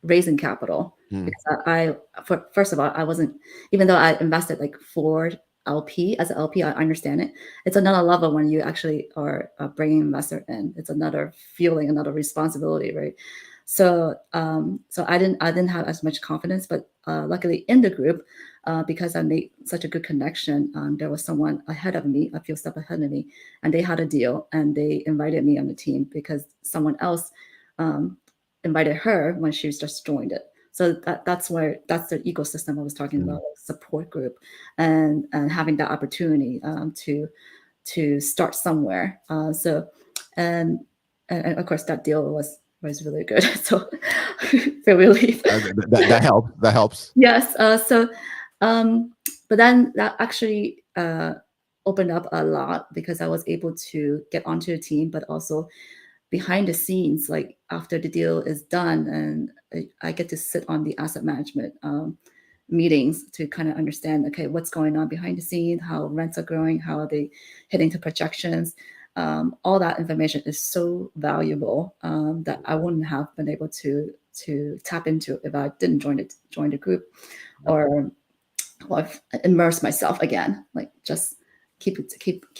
raising capital Mm-hmm. because first of all I wasn't, even though I invested like four LP as an LP, I understand it. It's another level when you actually are bringing investor in. It's another feeling, another responsibility, right? So I didn't have as much confidence, but luckily in the group, because I made such a good connection, there was someone ahead of me, a few steps ahead of me, and they had a deal and they invited me on the team because someone else um, invited her when she just joined it. So that's the ecosystem I was talking about, like support group, and having that opportunity to start somewhere. And, and of course that deal was really good. So feel relief. That helps. That helps. Yes. Um, but then that actually opened up a lot because I was able to get onto the team, but also behind the scenes, like after the deal is done, and I get to sit on the asset management meetings to kind of understand, okay, what's going on behind the scene, how rents are growing, how are they hitting to projections. All that information is so valuable that I wouldn't have been able to tap into if I didn't join the group, Yep. or immerse myself again, like just keep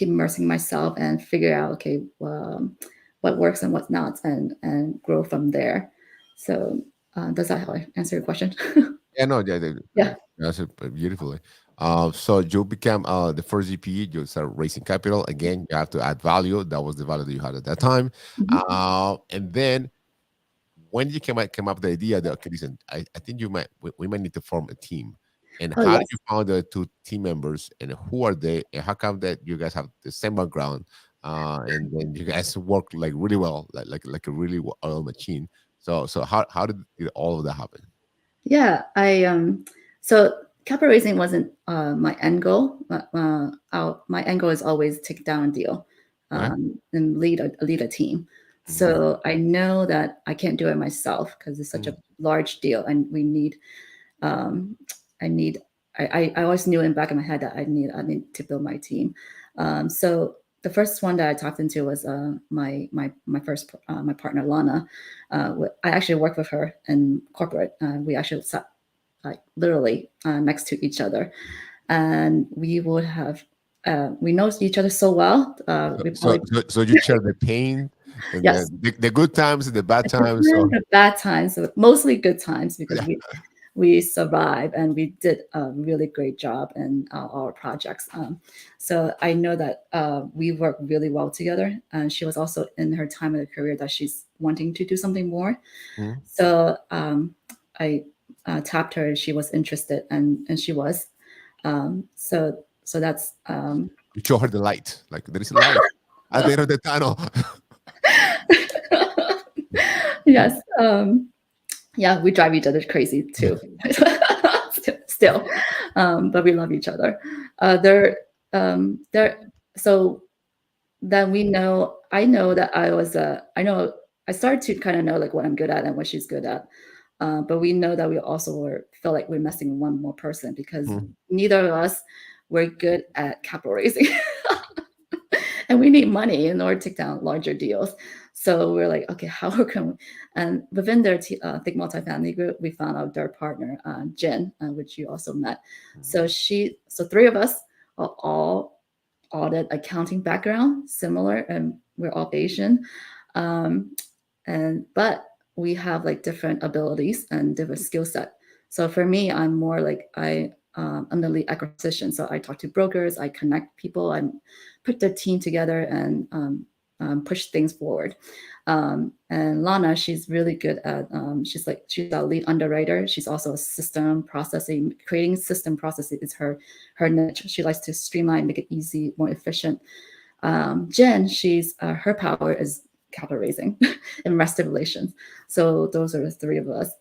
immersing myself and figure out, okay, what works and what's not, and grow from there. So does that help answer your question? Yeah, no, yeah, Yeah. that's it beautifully. So you became the first GP. You start raising capital again. You have to add value. That was the value that you had at that time. Mhm. And then when you came up with the idea that, okay, listen, I think we might need to form a team. And Oh how did you yes. found the two team members, and who are they, and how come that you guys have the same background, and then you guys work like really well, like a really oil machine. So how did all of that happen? Yeah, I so capital raising wasn't my end goal, but my end goal is always take down a deal Okay. and lead a team. Mhm. So I know that I can't do it myself because it's such a Mhm. large deal, and we need um, I need I always knew in the back of my head that I need to build my team. So the first one that I talked into was my first my partner Lana. I actually worked with her in corporate. We actually sat like literally next to each other, and we know each other so well. So, We so, probably so, so you share the pain and yes, the good times and the bad the good times. times, So the bad times, so mostly good times because yeah. we survived and we did a really great job in our projects. So I know that we work really well together. And she was also in her time of the career that she's wanting to do something more. Mhm. So I tapped her. She was interested, and she was. So that's You show her the light. Like there is a light at the end of the tunnel. yes. Yeah, we drive each other crazy too. Still, but we love each other. There. So then we know. I know that I was. I know. I started to kind of know like what I'm good at and what she's good at. But we know that we also feel like we're missing one more person because Mhm. neither of us were good at capital raising. And we need money in order to take down larger deals. So we're like, okay, how can we? And within their Think Multifamily group, we found out their partner, Jen, which you also met. So three of us are all audit accounting background, similar, and we're all Asian. Um, but we have like different abilities and different skill set. So for me, I'm more like I'm the lead acquisition. So I talk to brokers, I connect people, I put the team together and push things forward. And Lana, she's really good at. She's a lead underwriter. She's also a system processing, creating system processes is her niche. She likes to streamline, make it easy, more efficient. Jen, she's her power is capital raising, investor relations. So those are the three of us,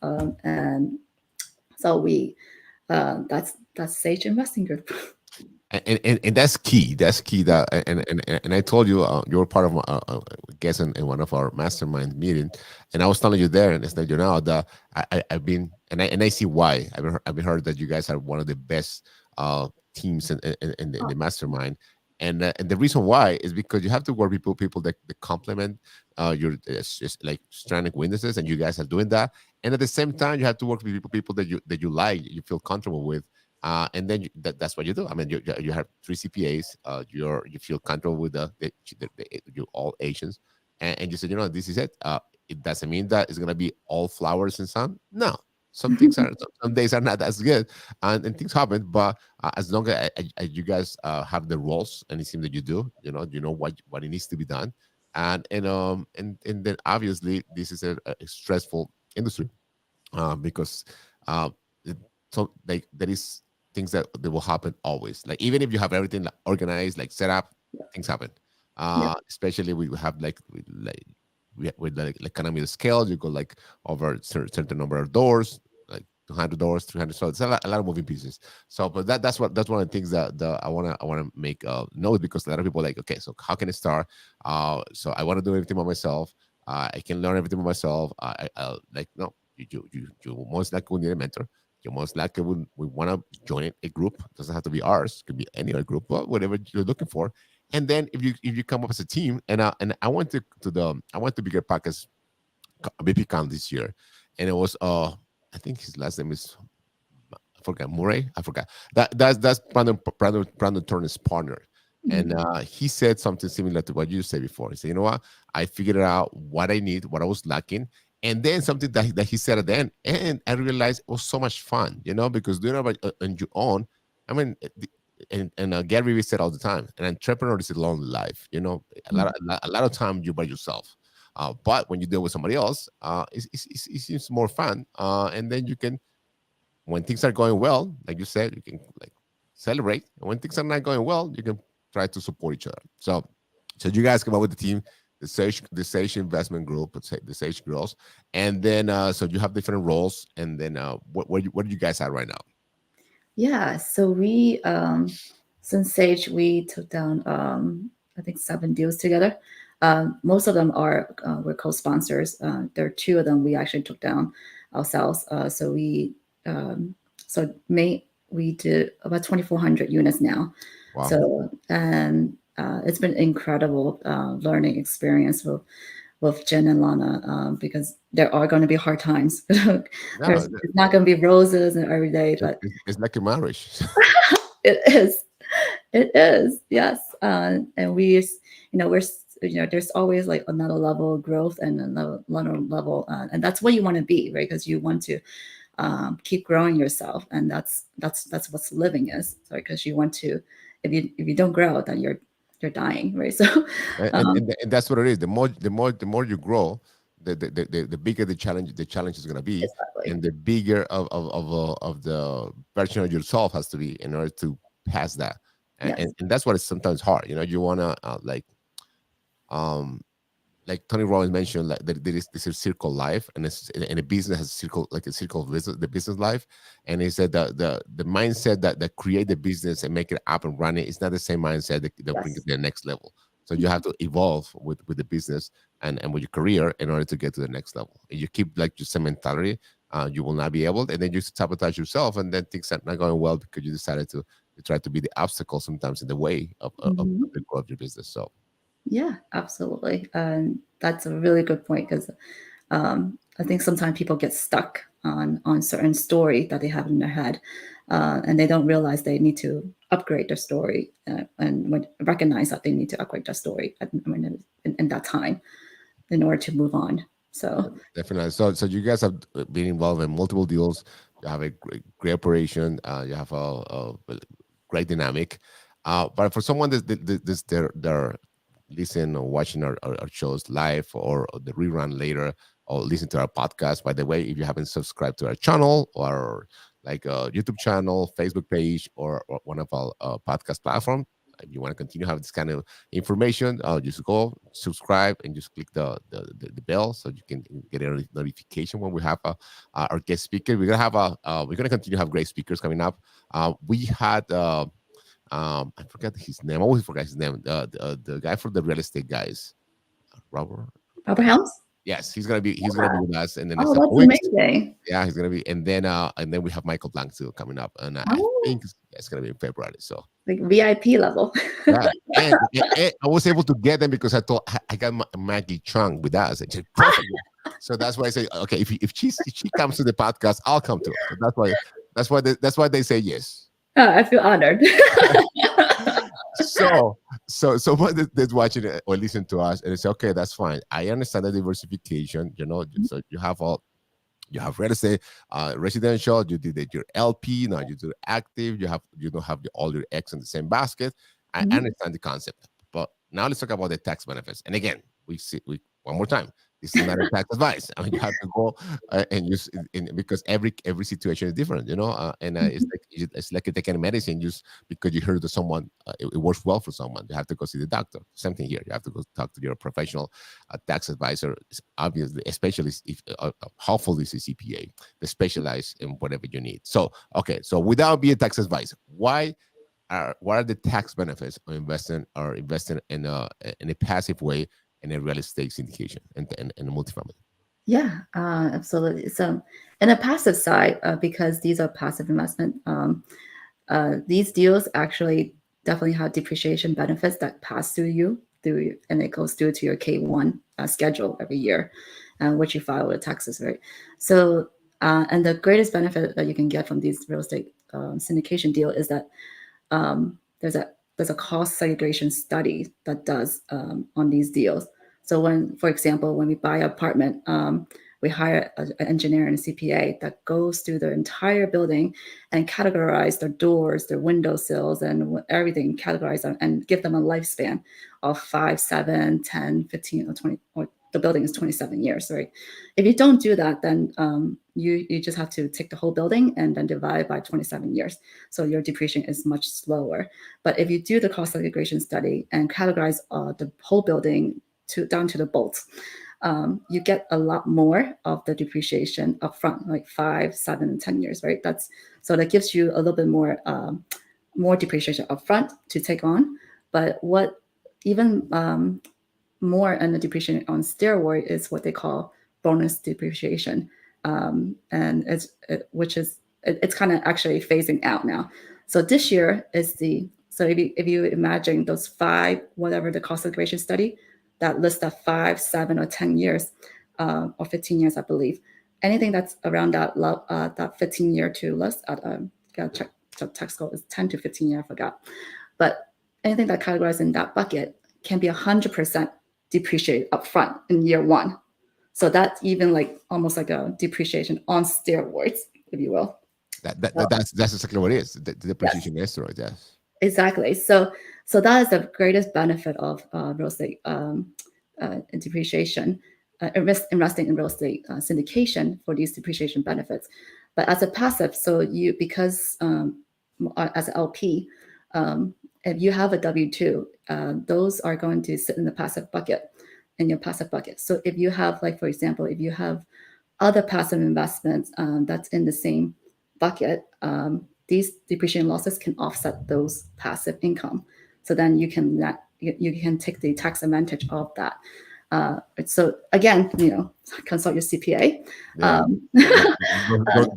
and so that's Sage Investing Group. And that's key. That's key. That and I told you you were part of my guest in one of our mastermind meeting, and I was telling you there, and it's that you know that I've been and I see why I've been heard that you guys are one of the best teams in the mastermind. And the reason why is because you have to work with people that complement your just like strength weaknesses, and you guys are doing that. And at the same time, you have to work with people that you like, you feel comfortable with, and then that's what you do. I mean, you have three CPAs. You feel comfortable with you all Asians, and you said, you know, this is it. It doesn't mean that it's gonna be all flowers and sun. No, some things are some days are not as good, and things happen. But as long as you guys have the roles, and it seems that you know what it needs to be done, and then obviously this is a stressful industry because uh, so like there is things that will happen always. Like even if you have everything like, organized, like set up, things happen. Yeah, Especially we have with like economy of scale, you go like over certain number of doors, like 200 doors, 300. So it's a lot of moving pieces. So, but that's one of the things that I wanna make note because a lot of people are like, okay, so how can I start? So I want to do everything by myself. I can learn everything by myself. I like no, you most likely will need a mentor. You most likely we want to join a group. It doesn't have to be ours. It could be any other group, but whatever you're looking for. And then if you come up as a team, and I went to bigger podcast BP Con this year, and it was I think his last name is I forgot Murray. I forgot that's Brandon Turner's partner, and mhm. he said something similar to what you said before. He said, "You know what? I figured out what I need, what I was lacking." And then something that he said at the end, and I realized it was so much fun, because doing it on your own. I mean, and Gary Vee said all the time, an entrepreneur is a lonely life. A lot of time you're by yourself. But when you deal with somebody else, it seems more fun. And then you can, when things are going well, like you said, you can like celebrate. And when things are not going well, you can try to support each other. So you guys come up with the team, the Sage Investment Group, let's say the Sage Girls, and then so you have different roles. And then what are you guys at right now? Yeah. So we since Sage we took down I think 7 deals together. Most of them are were co-sponsors. There are two of them we actually took down ourselves. Um, so May we did about 2,400 units now. Wow. So and it's been incredible learning experience with Jen and Lana because there are going to be hard times. No, It's not going to be roses and every day, but it's like a marriage. it is. It is. Yes. And there's always like another level of growth and another level, and that's what you want to be, right? Because you want to keep growing yourself, and that's what living is. So because you want to, if you don't grow, then you're dying, right? So and, and, um, and and that's what it is. The more you grow, the bigger the challenge is going to be. and the bigger of the version of yourself has to be in order to pass that. Yes. And that's what is sometimes hard. You want to um like Tony Robbins mentioned, like there is this is circle life, and it's and a business has a circle, like a circle of business, the business life. And he said that the mindset that create the business and make it up and running is not the same mindset that bring it Yes. to the next level. So you have to evolve with the business and with your career in order to get to the next level. If you keep like just same mentality, you will not be able, and then you sabotage yourself, and then things are not going well because you decided to try to be the obstacle sometimes in the way of Mhm. the growth of your business. So Yeah, absolutely. And that's a really good point because I think sometimes people get stuck on certain story that they have in their head, and they don't realize they need to upgrade their story and recognize that they need to upgrade their story in that time in order to move on. So definitely. So you guys have been involved in multiple deals. You have a great operation. You have a great dynamic. But for someone that's they're listening or watching our shows live or the rerun later or listen to our podcast. By the way, if you haven't subscribed to our channel or like a YouTube channel, Facebook page, or one of our podcast platform, if you want to continue having this kind of information, just go subscribe and just click the bell so you can get a notification when we have our guest speaker. We're gonna have we're gonna continue to have great speakers coming up. We had I forgot his name. I always forget his name. The guy for the real estate guys, Robert. Robert Helms. Yes, he's gonna be with us in the next Oh, couple that's of weeks. amazing. Yeah, he's gonna be, and then we have Michael Blanc too coming up, and I Oh, think it's gonna be in February. So like VIP level. yeah, and I was able to get them because I thought I got Maggie Cheung with us. It's perfect. So that's why I say, okay, if she comes to the podcast, I'll come too. So that's why they say yes. Oh, I feel honored. So someone that's watching it or listen to us and they say, okay, that's fine. I understand the diversification. So you have real estate, residential. You did it, your LP. Now you do active. You don't have all your eggs in the same basket. I Mhm. understand the concept, but now let's talk about the tax benefits. And again, we one more time. This is not a tax advice. I mean, you have to go and use because every situation is different, and Mhm. it's like taking medicine just because you heard that someone it works well for someone. You have to go see the doctor. Same thing here. You have to go talk to your professional tax advisor. Obviously, especially if hopefully it's a CPA that specialize in whatever you need. So okay, so without being a tax advisor, what are the tax benefits of investing in a passive way in a real estate syndication and a multifamily? Yeah, absolutely. So, in a passive side, because these are passive investment, these deals actually definitely have depreciation benefits that pass and it goes through to your K1 schedule every year, which you file with taxes, right? So, and the greatest benefit that you can get from these real estate syndication deal is that um, there's a there's a cost segregation study that does on these deals. So for example, when we buy an apartment, we hire an engineer and a CPA that goes through the entire building and categorize their doors, their window sills, and everything, categorize them and give them a lifespan of 5, 7, 10, 15, or 20, or the building is 27 years, right? If you don't do that, then you just have to take the whole building and then divide by 27 years. So your depreciation is much slower. But if you do the cost segregation study and categorize the whole building down to the bolts, you get a lot more of the depreciation upfront, like 5, 7, 10 years, right? So that gives you a little bit more depreciation upfront to take on. But what even more and the depreciation on steroid is what they call bonus depreciation, and it's kind of actually phasing out now. So this year is so if you imagine those five, whatever the cost segregation study that lists that 5, 7, or 10 years, or 15 years, I believe. Anything that's around that 15-year to list, gotta check the tax code is 10 to 15 year, I forgot. But anything that categorized in that bucket can be 100% depreciate upfront in year one. So that's even like almost like a depreciation on steroids, if you will. That's exactly what it is. The Yes, depreciation asteroid. Yes. exactly. So that is the greatest benefit of real estate depreciation. investing in real estate syndication for these depreciation benefits. But as a passive, so you, because as an LP, if you have a W-2, those are going to sit in the passive bucket, in your passive bucket. So if you have, like, for example, if you have other passive investments that's in the same bucket, these depreciation losses can offset those passive income. So then you can take the tax advantage of that. So again, consult your CPA. Yeah.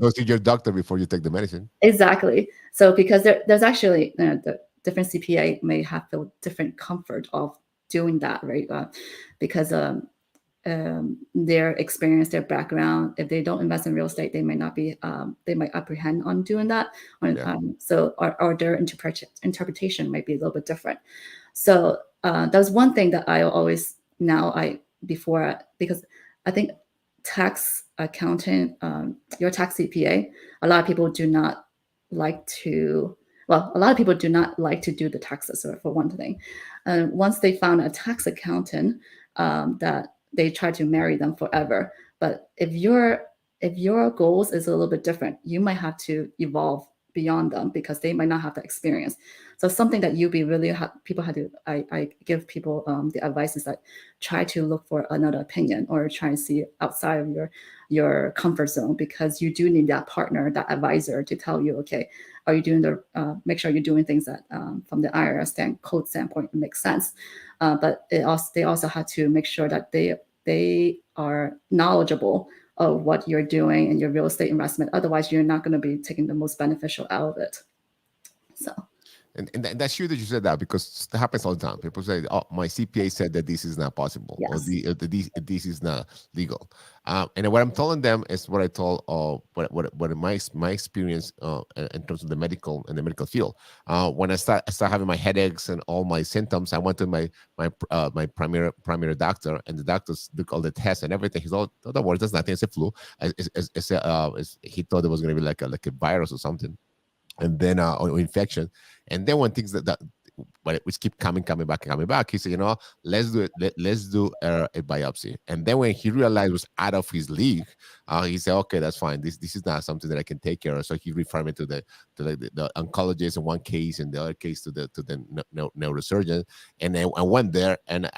Go see your doctor before you take the medicine. Exactly. So because there's actually the different CPA may have the different comfort of doing that, right? Because their experience, their background, if they don't invest in real estate, they might not be, they might apprehend on doing that. Yeah. Or their interpretation might be a little bit different. So that's one thing that I always because I think tax accountant, your tax CPA, a lot of people do not like to. Well, a lot of people do not like to do the taxes, for one thing. And once they found a tax accountant, that they try to marry them forever. But if your goals is a little bit different, you might have to evolve beyond them because they might not have the experience. So something that you be really people had to I give people the advice is that try to look for another opinion or try and see outside of your comfort zone, because you do need that partner, that advisor to tell you, okay, are you doing make sure you're doing things that from the IRS code standpoint makes sense. But they also have to make sure that they are knowledgeable of what you're doing in your real estate investment. Otherwise, you're not going to be taking the most beneficial out of it. So. And that's true that you said that, because that happens all the time. People say, "Oh, my CPA said that this is not possible, Yes. or this is not legal." And what I'm telling them is what I told, what in my experience in terms of the medical field. When I start having my headaches and all my symptoms, I went to my primary doctor, and the doctors took all the tests and everything. He's all, "Oh, don't worry, there's nothing. It's a flu." He thought it was going to be like a virus or something. And then or infection, and then when things that but it keep coming back, he said, let's do it. Let's do a biopsy. And then when he realized it was out of his league, he said, okay, that's fine. This is not something that I can take care of. So he referred me to the oncologist in one case, and the other case to the neurosurgeon. And then I went there, and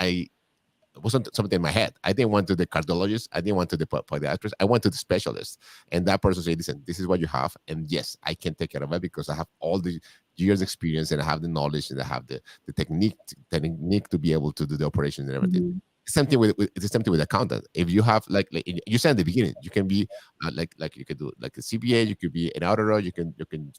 it wasn't something in my head. I didn't want to the cardiologist. I didn't want to the podiatrist. I went to the specialist. And that person said, listen, this is what you have. And yes, I can take care of it because I have all the years experience, and I have the knowledge, and I have the technique to be able to do the operations and everything. Mm-hmm. Same thing with accountant. If you have like you said in the beginning, you can be like you could do like a CPA, you could be an auditor, you can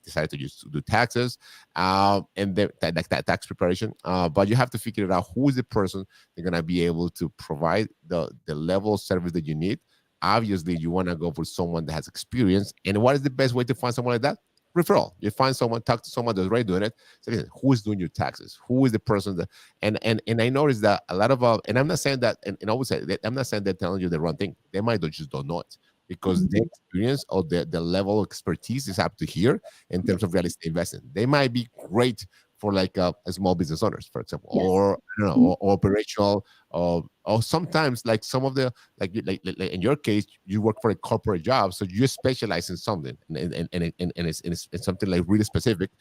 decide to just do taxes, and then that tax preparation. But you have to figure it out who is the person that's gonna be able to provide the level of service that you need. Obviously, you want to go for someone that has experience. And what is the best way to find someone like that? Referral. You find someone, talk to someone that's already doing it. So listen, who is doing your taxes? Who is the person that? And I noticed that a lot of and I'm not saying that, and I would say that I'm not saying they're telling you the wrong thing. They might just don't know it, because the experience or the level of expertise is up to here in terms of real estate investing. They might be great for like a small business owners, for example, Yes. or I don't know, or operational, or sometimes like some of the like in your case, you work for a corporate job, so you specialize in something, and it's something like really specific.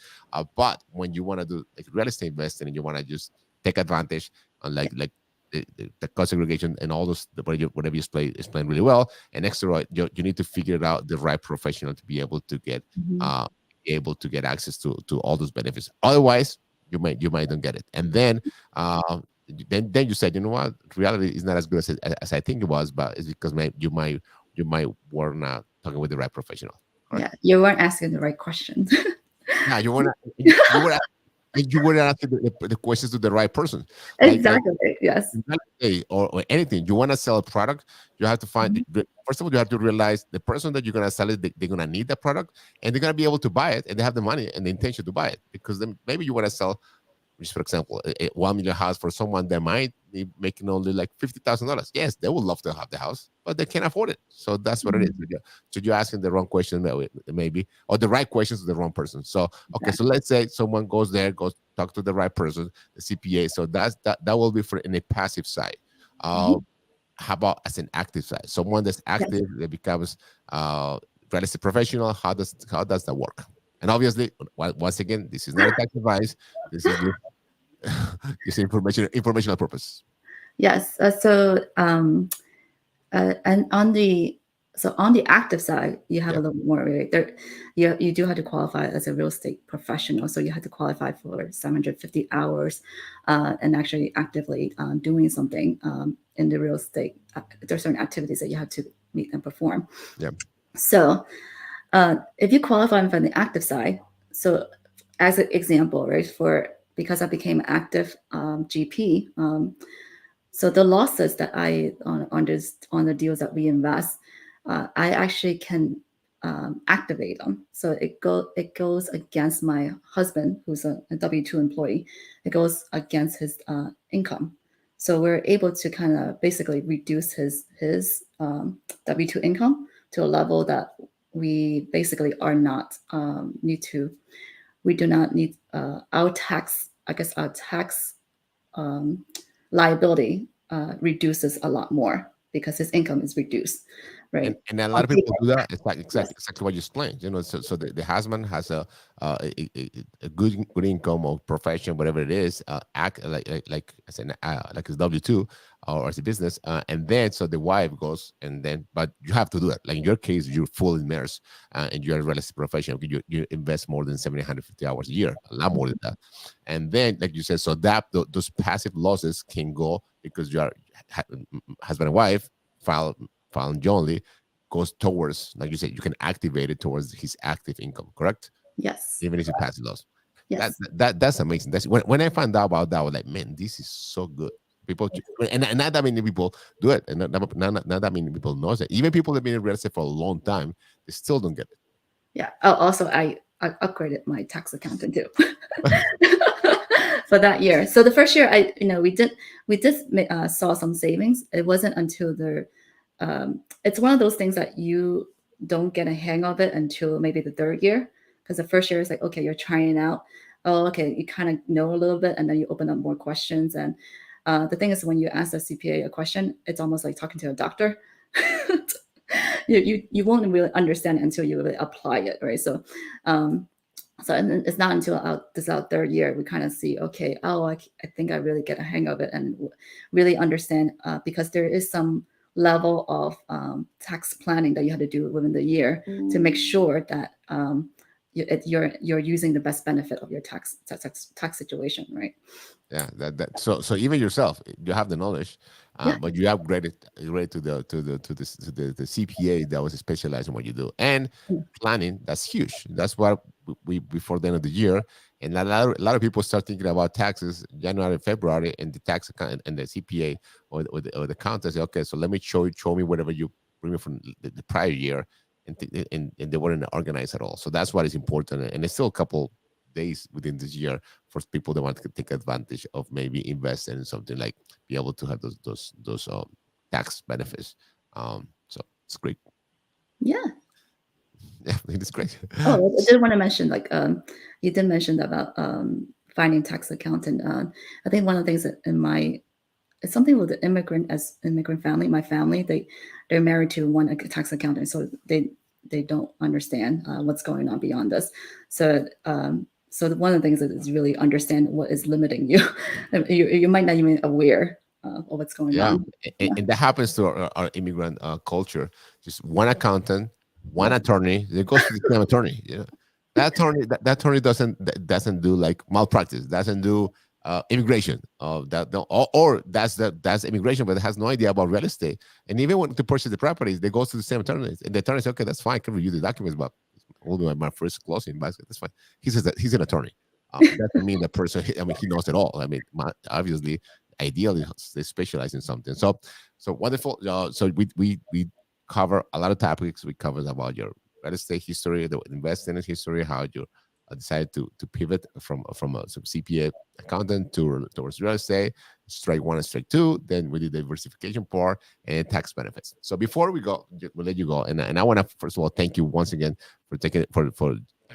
But when you want to do like real estate investing, and you want to just take advantage on like the cost segregation and all those whatever you explain really well, and extra, you need to figure out the right professional to be able to get access to all those benefits. Otherwise, you might don't get it. And then then you said, you know what, reality is not as good as I think it was, but it's because you might were not talking with the right professional. Yeah, you weren't asking the right questions. Yeah, you were asking the questions to the right person. Exactly. Yes. Or anything. You want to sell a product, you have to find, first of all, you have to realize the person that you're going to sell it, they're going to need the product, and they're going to be able to buy it, and they have the money and the intention to buy it. Because then maybe you want to sell, just for example, a $1 million house for someone that might be making only like $50,000. Yes, they would love to have the house, but they can't afford it. So that's what it is. So you're asking the wrong question, maybe, or the right questions to the wrong person. So okay, so let's say someone goes talk to the right person, the CPA. So that will be for in a passive side. how about as an active side? Someone that's Yes. active that becomes real estate professional. How does that work? And obviously, once again, this is not a tax advice. This is just informational purpose. Yes. And on the active side, you have a Yeah, little more, right? There, you do have to qualify as a real estate professional. So you have to qualify for 750 hours, and actually actively doing something in the real estate. There are certain activities that you have to meet and perform. yeah, So if you qualify for the active side, so as an example, right, for because I became active GP, so the losses that I on the deals that we invest, I actually can activate them. So it goes against my husband, who's a W-2 employee. It goes against his income. So we're able to kind of basically reduce his W-2 income to a level that we basically are not need to. We do not need our tax. I guess our tax um, liability reduces a lot more because his income is reduced, and right? and a On lot of people paper, do that. It's like yes, exactly what you explained. So the husband has a good income or profession, whatever it is, act like as an like his W-2 or as a business, and then so the wife goes and then, but you have to do it. Like in your case, you're full immersed, and you're a real estate professional. You invest more than 750 hours a year, a lot more than that, and then like you said, so that those passive losses can go because you are husband and wife file found jointly goes towards, like you said, you can activate it towards his active income, correct? yes, Even if you pass the loss. That yes, that's amazing. That's when I found out about that, I was like, man, this is so good. People and not that many people do it, and not that many people knows it. Even people that have been in real estate for a long time, they still don't get yeah. Oh, also, I upgraded my tax accountant too for that year. So the first year, we did saw some savings. It wasn't until it's one of those things that you don't get a hang of it until maybe the third year, because the first year is like, okay, you're trying it out. Oh, okay, you kind of know a little bit, and then you open up more questions. And the thing is, when you ask a CPA a question, it's almost like talking to a doctor. You won't really understand it until you really apply it, right? Um, and it's not until our third year we kind of see, okay, oh, I think I really get a hang of it and really understand, because there is some level of tax planning that you have to do within the year to make sure that you're using the best benefit of your tax situation, right? yeah, so even yourself, you have the knowledge, Yeah. but you upgrade it right to the CPA that was specialized in what you do. And planning, that's huge. That's what we before the end of the year, and a lot of people start thinking about taxes January, February, and the tax account and the CPA or the accountant say, okay, so let me show me whatever you bring me from the prior year, and they weren't organized at all. So that's what is important, and it's still a couple days within this year for people that want to take advantage of maybe invest in something like be able to have those tax benefits. So it's great. Yeah. Yeah, it's great. Oh, I did want to mention, like, you did mention about finding tax accountant. I think one of the things that it's something with the immigrant family. My family, they're married to one tax accountant, so they don't understand what's going on beyond this. So one of the things that is really understand what is limiting you. You might not even aware of what's going Yeah, on. Yeah. and that happens to our immigrant culture. Just one accountant, one attorney. It goes to the same attorney. That attorney doesn't do like malpractice. Doesn't do immigration. Or that's immigration, but it has no idea about real estate. And even when to purchase the properties, they go to the same attorney, and the attorney says, "Okay, that's fine. I can review the documents, but only my first closing basket. That's fine." He says that he's an attorney. Doesn't mean that person. I mean, he knows it all. I mean, obviously ideally they specialize in something. So wonderful. So we cover a lot of topics. We covered about your real estate history, the investing in history, how you decided to pivot from a some CPA accountant towards real estate, strike one and strike two. Then we did the diversification part and tax benefits. So before we go, we'll let you go, and I want to first of all thank you once again for taking for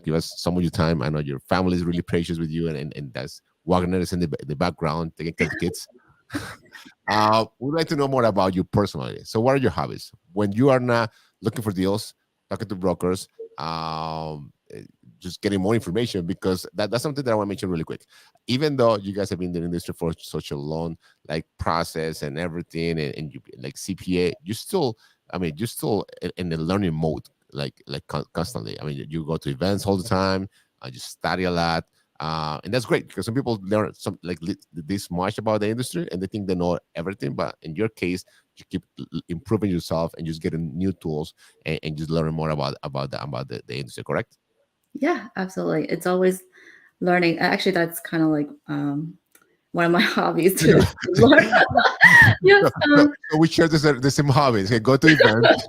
give us some of your time. I know your family is really precious with you, and that's Wagner is in the background taking care of the kids. We'd like to know more about you personally. So, what are your hobbies when you are not looking for deals, talking to brokers, just getting more information? Because that's something that I want to mention really quick. Even though you guys have been in the industry for such a long like process and everything, and you like CPA, you still, I mean, you're still in the learning mode, like constantly. I mean, you go to events all the time. You study a lot, and that's great because some people learn some like this much about the industry and they think they know everything. But in your case, you keep improving yourself and just getting new tools and just learning more about the industry. Correct? Yeah, absolutely. It's always learning. Actually, that's kind of like one of my hobbies to learn. Yes. So we share the same hobbies. Okay, go to events.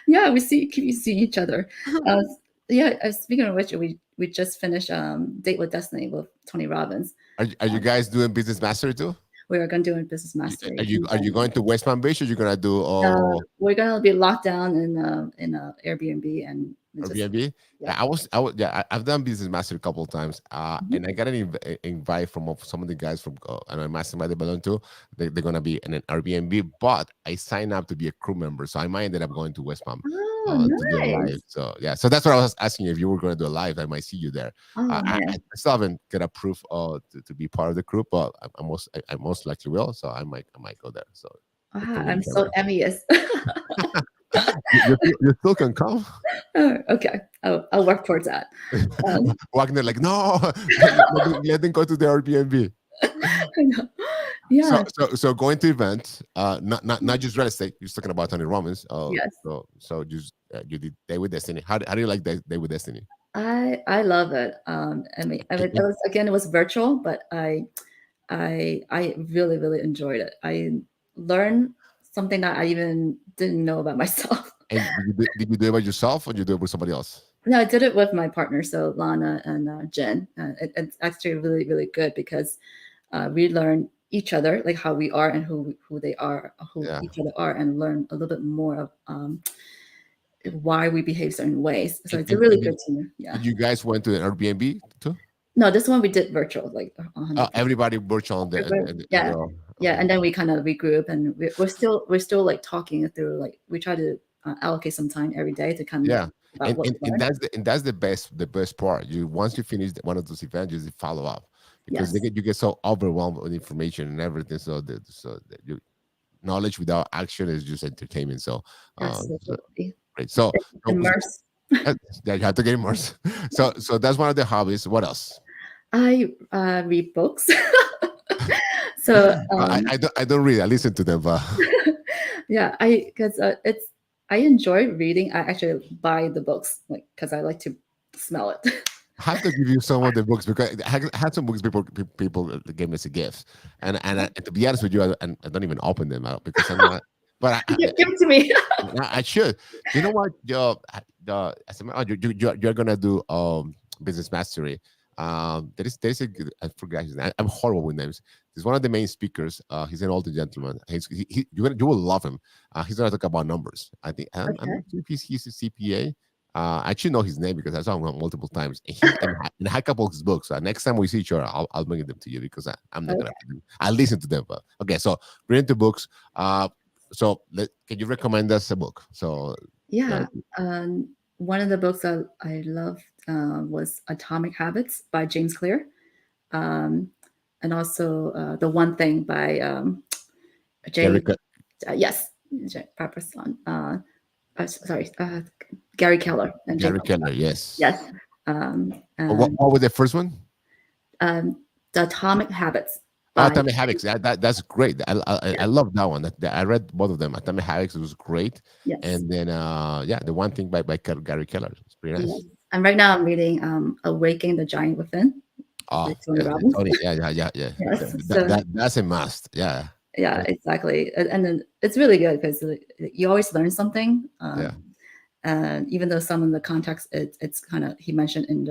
Yeah, we keep seeing each other. Uh, yeah. Speaking of which, we just finished Date with Destiny with Tony Robbins. Are you Um, guys doing business mastery too? we are going to do a business Are mastery. you going to West Palm Beach or you gonna do We're going to be locked down in a Airbnb and just Airbnb? yeah. Yeah, I've done business master a couple of times, Mhm. and I got an invite from some of the guys from I know Mastermind they belong to. They're gonna be in an Airbnb, but I signed up to be a crew member, so I might ended up going to West Palm Oh, to do a live. nice. So yeah, so that's what I was asking you. If you were going to do a live, I might see you there. Oh, I man. still haven't got approved to be part of the crew, but I most likely will. So I might go there. So look for Wow, you in I'm so Canada. envious. You still can come. Oh, okay. I'll work towards that. Um, Wagner like, no, let them go to the Airbnb. yeah. So going to events, not just real estate. You're talking about Tony Robbins. Yes. So just you did Day with Destiny. How do you like Day with Destiny? I love it. I mean, And it was virtual, but I really really enjoyed it. I learned something that I even didn't know about myself. and did you do it by yourself or did you do it with somebody else? No, I did it with my partner, so Lana and Jen. It's actually really really good because we learn each other, like how we are and who they are, who Yeah. each other are, and learn a little bit more of why we behave certain ways. So And, it's a and, really and good you, team. Yeah. and you guys went to an Airbnb too? No, this one we did virtual, like 100%. Everybody virtual on the Yeah, yeah, okay. and then we kind of regroup, and we're still like talking through. Like we try to allocate some time every day to kind of Yeah, about and what and, we and learned. that's the best part. You once you finish one of those events, you just follow up because Yes, you get so overwhelmed with information and everything. So you knowledge without action is just entertainment. So absolutely. great. So Immerse. uh, yeah, you have to get immersed. So that's one of the hobbies. What else? I read books. So I don't read. I listen to them, but yeah, I because I enjoy reading. I actually buy the books like because I like to smell it. I have to give you some of the books because I had some books people gave me as a gift, and to be honest with you, I don't even open them out because I'm not. But Give it to me. I should. You know what? As a you're gonna do business mastery. There is a good, I forgot his name. I'm horrible with names. He's one of the main speakers. He's an older gentleman. You will love him. He's gonna talk about numbers. I think I'm Okay. not sure if he's a CPA. I should know his name because I saw him multiple times. And I couple his books. Next time we see each other, I'll bring them to you because I'm not gonna. Okay. Read them. I listen to them, but okay. So read into books. Can you recommend us a book? So uh, Yeah. One of the books I loved was Atomic Habits by James Clear. Um, and also The One Thing by Gary, Jay. Yes, Jay Papasan. Sorry, Gary Keller and Jay Gary Keller, Papasan. yes. Yes. What, And what was the first one? The Atomic Habits Oh, by Atomic Habits. That's great. I yes, love that one. I read both of them. Atomic Habits was great, yes, and then yeah, the one thing by Gary Keller. It's pretty yes. nice. And right now I'm reading Awakening the Giant Within Oh, by Tony yeah, Robbins. Tony. Yeah, yeah, yeah, yeah. Yes. So That's a must. Yeah, yeah, exactly. And then it's really good because you always learn something. yeah. And even though some of the context it's kind of he mentioned in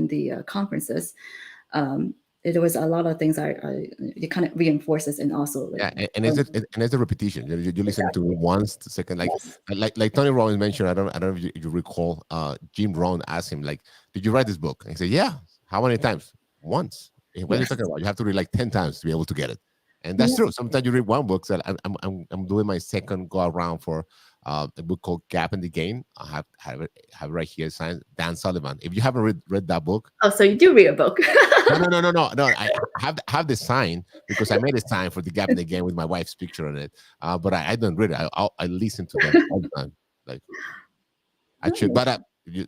the conferences, um, there was a lot of things it kind of reinforces and also like Yeah, and it's um, a repetition. You listen to exactly it once, the second, yes like Tony Robbins mentioned. I don't know if you recall. Jim Rohn asked him like, "Did you write this book?" And he said, "Yeah." How many times? Once. What are you yes talking about? You have to read like 10 times to be able to get it. And that's Yeah. true. Sometimes you read one book. So I'm doing my second go around for a book called Gap in the Gain. I have it right here, signed Dan Sullivan. If you haven't read that book, Oh, so you do read a book. no. I have the sign because I made a sign for the Gap in the Gain with my wife's picture on it. But I don't read it. I listen to them all the time. Like I should, Nice. but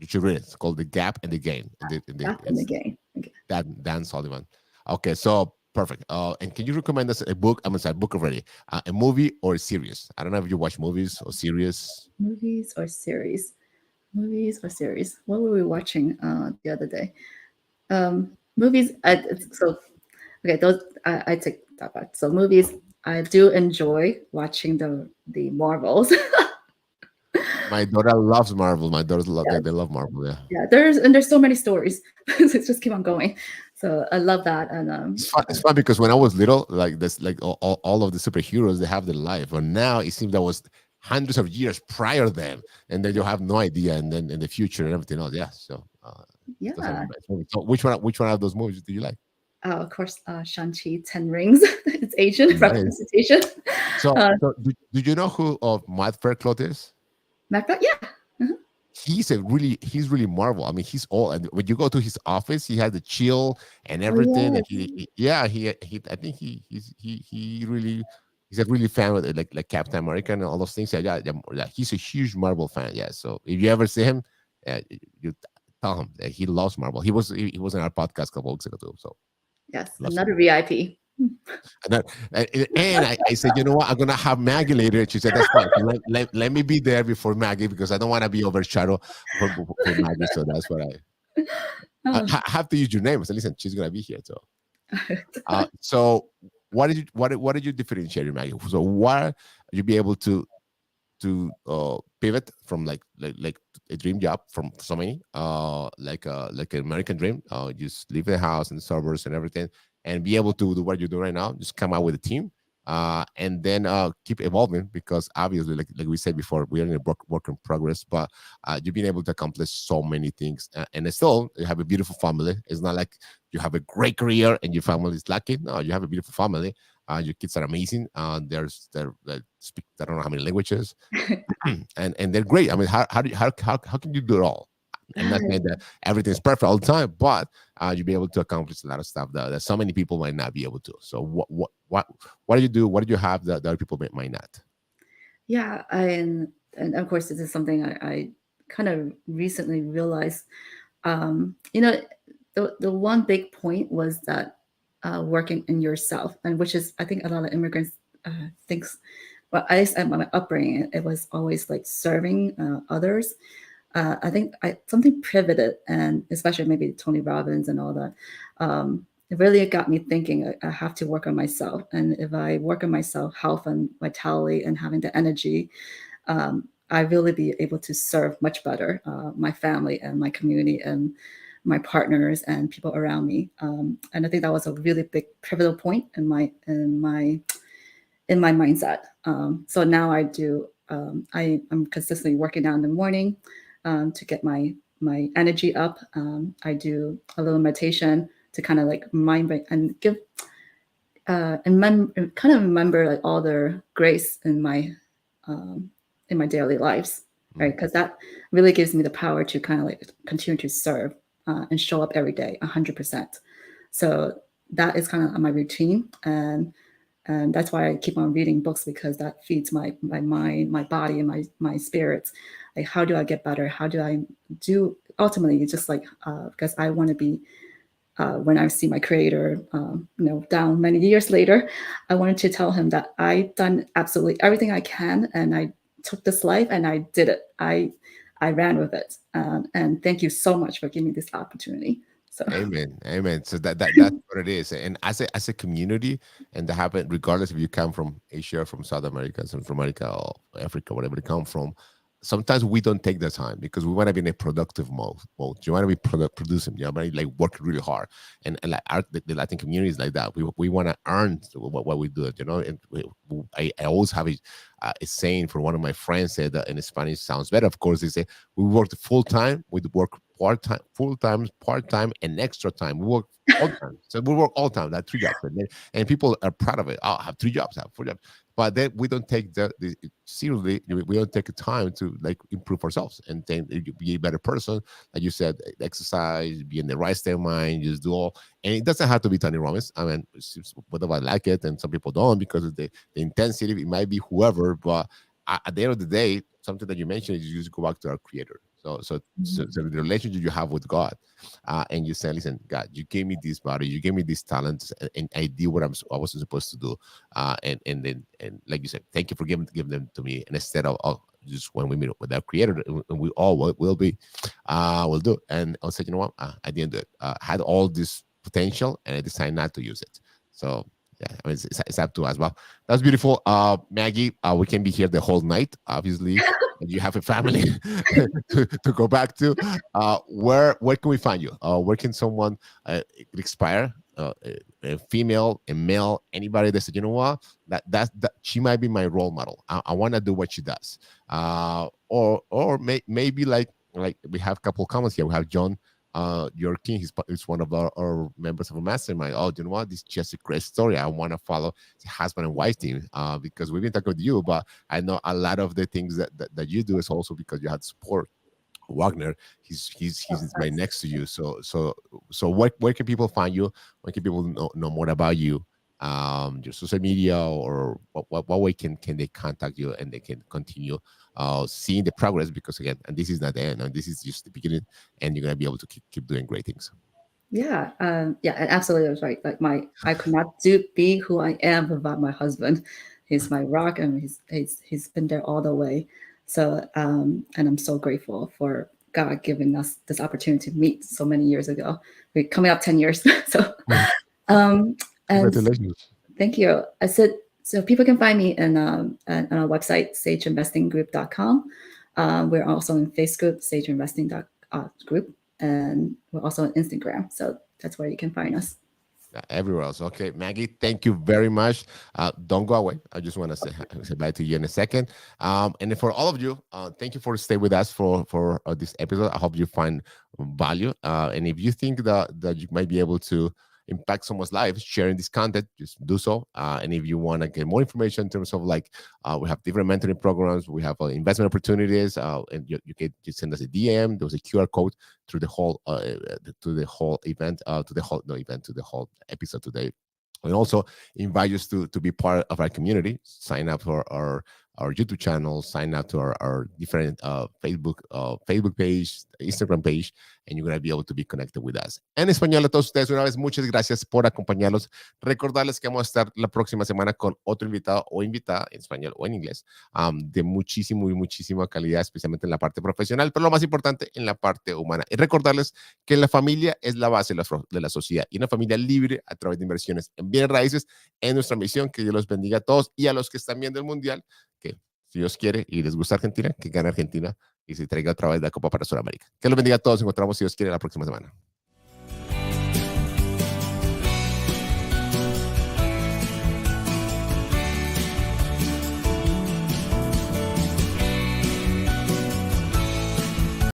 you should read it. It's called The Gap and the Gain. Back in the It's game. Okay. Dan Sullivan. Okay, so perfect. And can you recommend us a book? I'm sorry, book already. A movie or a series? I don't know if you watch movies or series. Movies or series? Movies or series? What were we watching the other day? Movies. So okay, those I take that back. So movies, I do enjoy watching the Marvels. My daughter loves Marvel. My daughters love Yeah, they love Marvel. Yeah, yeah. There's so many stories. It's just keep on going. So I love that. And it's fun. It's fun because when I was little, like this, like all of the superheroes, they have their life, but now it seems that was hundreds of years prior then, and then you have no idea, and then in the future and everything else. Yeah, so those are my yeah. best movies. So which one of those movies do you like? Of course, Shang-Chi, Ten Rings. It's Asian Nice. representation. So, Uh, do you know who Matt Faircloth is? Mac, yeah. Uh-huh. He's really Marvel. I mean, he's all, and when you go to his office, he has the chill and Oh everything. And yes, yeah, he I think he really he's a really fan with like Captain America and all those things. Yeah, yeah, he's a huge Marvel fan. Yeah, so if you ever see him, you tell him that he loves Marvel. He was in our podcast a couple weeks ago too. So yes. loves Another Marvel. VIP. And, I said, you know what? I'm gonna have Maggie later. And she said, that's fine. So let me be there before Maggie because I don't want to be overshadowed for Maggie. So that's what Oh, I have to use your name. So listen, she's gonna be here. So what did you differentiate your Maggie? So why you be able to pivot from like a dream job from so many like an American dream, just leave the house and the suburbs and everything and be able to do what you do right now, just come out with a team, and then keep evolving because obviously like we said before, we are in a work in progress, but you've been able to accomplish so many things, and still you have a beautiful family. It's not like you have a great career and your family is lacking. No, you have a beautiful family. Your kids are amazing. They speak I don't know how many languages, and they're great. I mean, how can you do it all? I'm not saying that everything's perfect all the time, but you'll be able to accomplish a lot of stuff that so many people might not be able to. So what do you do? What do you have that other people might not? yeah. And of course, this is something I kind of recently realized. You know, the one big point was that working in yourself, and which is I think a lot of immigrants thinks. Well, at least at my upbringing, it was always like serving others. I think something pivoted, and especially maybe Tony Robbins and all that. It really got me thinking. I have to work on myself, and if I work on myself, health and vitality, and having the energy, I really be able to serve much better my family and my community and my partners and people around me. And I think that was a really big pivotal point in my mindset. So now I do. I'm consistently working out in the morning to get my energy up. I do a little meditation to kind of like mind and give and kind of remember like all the grace in my daily lives, right? Mm. Because that really gives me the power to kind of like continue to serve and show up every day 100%. So that is kind of my routine, and that's why I keep on reading books, because that feeds my mind, my body, and my spirits. Like, how do I get better? How do I do ultimately? Just like because I want to be when I see my creator, down many years later, I wanted to tell him that I done absolutely everything I can, and I took this life and I did it. I ran with it, and thank you so much for giving me this opportunity. So Amen. Amen. So that's what it is. And as a community, and that happen regardless if you come from Asia, from South America, Central America, or Africa, whatever you come from, sometimes we don't take the time because we want to be in a productive mode. You want to be producing. You want to like work really hard. And like the Latin community is like that. We want to earn what we do. And I always have a saying for one of my friends said that in Spanish sounds better. Of course, they say we work full time, we work part time, full time, part time, and extra time. We work all time. So we work all time, that 3 jobs. And people are proud of it. Oh, I have 3 jobs, I have 4 jobs. But then we don't take the seriously. We don't take the time to like improve ourselves and then be a better person. Like you said, exercise, be in the right state of mind, just do all. And it doesn't have to be Tony Robbins. I mean, whatever I like it, and some people don't because of the intensity. It might be whoever, but at the end of the day, something that you mentioned is you just go back to our Creator. So the relationship you have with God, and you say, "Listen, God, you gave me this body, you gave me these talents, and I did what I was supposed to do." And like you said, thank you for giving them to me. And instead of just when we meet with our Creator, and we all will be, will do. And I'll say, you know what, I didn't do it. Had all this potential, and I decided not to use it. So yeah, I mean, it's up to us. Well, that's beautiful. Maggie, we can be here the whole night. Obviously, you have a family to go back to. Where can we find you? Where can someone expire? A female, a male, anybody that said, you know what, that she might be my role model. I want to do what she does. Maybe like we have a couple of comments here. We have John. Your king, he's one of our members of a mastermind. Oh, you know what? This is just a great story. I want to follow the husband and wife team because we've been talking with you, but I know a lot of the things that you do is also because you had support. Wagner, he's right next to you. So where can people find you? Where can people know more about you? Your social media, or what way can they contact you and they can continue seeing the progress? Because again, and this is not the end, and this is just the beginning, and you're gonna be able to keep doing great things. Yeah, yeah, and absolutely, that's right. Like I could not be who I am without my husband. He's my rock, and he's been there all the way. So, and I'm so grateful for God giving us this opportunity to meet so many years ago. We're coming up 10 years. So, and Congratulations. thank you. I said, so people can find me on our website, sageinvestinggroup.com. We're also in Facebook, sageinvesting.group, and we're also on Instagram. So that's where you can find us. Everywhere else. Okay, Maggie, thank you very much. Don't go away. I just want to say bye to you in a second. And for all of you, thank you for staying with us for this episode. I hope you find value. And if you think that you might be able to impact someone's life sharing this content, just do so. And if you want to get more information in terms of like we have different mentoring programs, we have investment opportunities, and you can just send us a DM. There was a QR code through the whole event, to the whole episode today. We also invite you to be part of our community. Sign up for our YouTube channel, sign up to our different Facebook page, Instagram page, and you're going to be able to be connected with us. En español, a todos ustedes, una vez, muchas gracias por acompañarnos. Recordarles que vamos a estar la próxima semana con otro invitado o invitada, en español o en inglés, de muchísima calidad, especialmente en la parte profesional, pero lo más importante, en la parte humana. Y recordarles que la familia es la base de la sociedad, y una familia libre a través de inversiones en bienes raíces es nuestra misión. Que Dios los bendiga a todos, y a los que están viendo el Mundial, que si Dios quiere y les gusta Argentina, que gane Argentina y se traiga otra vez la Copa para Sudamérica. Que los bendiga a todos. Nos encontramos, si Dios quiere, la próxima semana.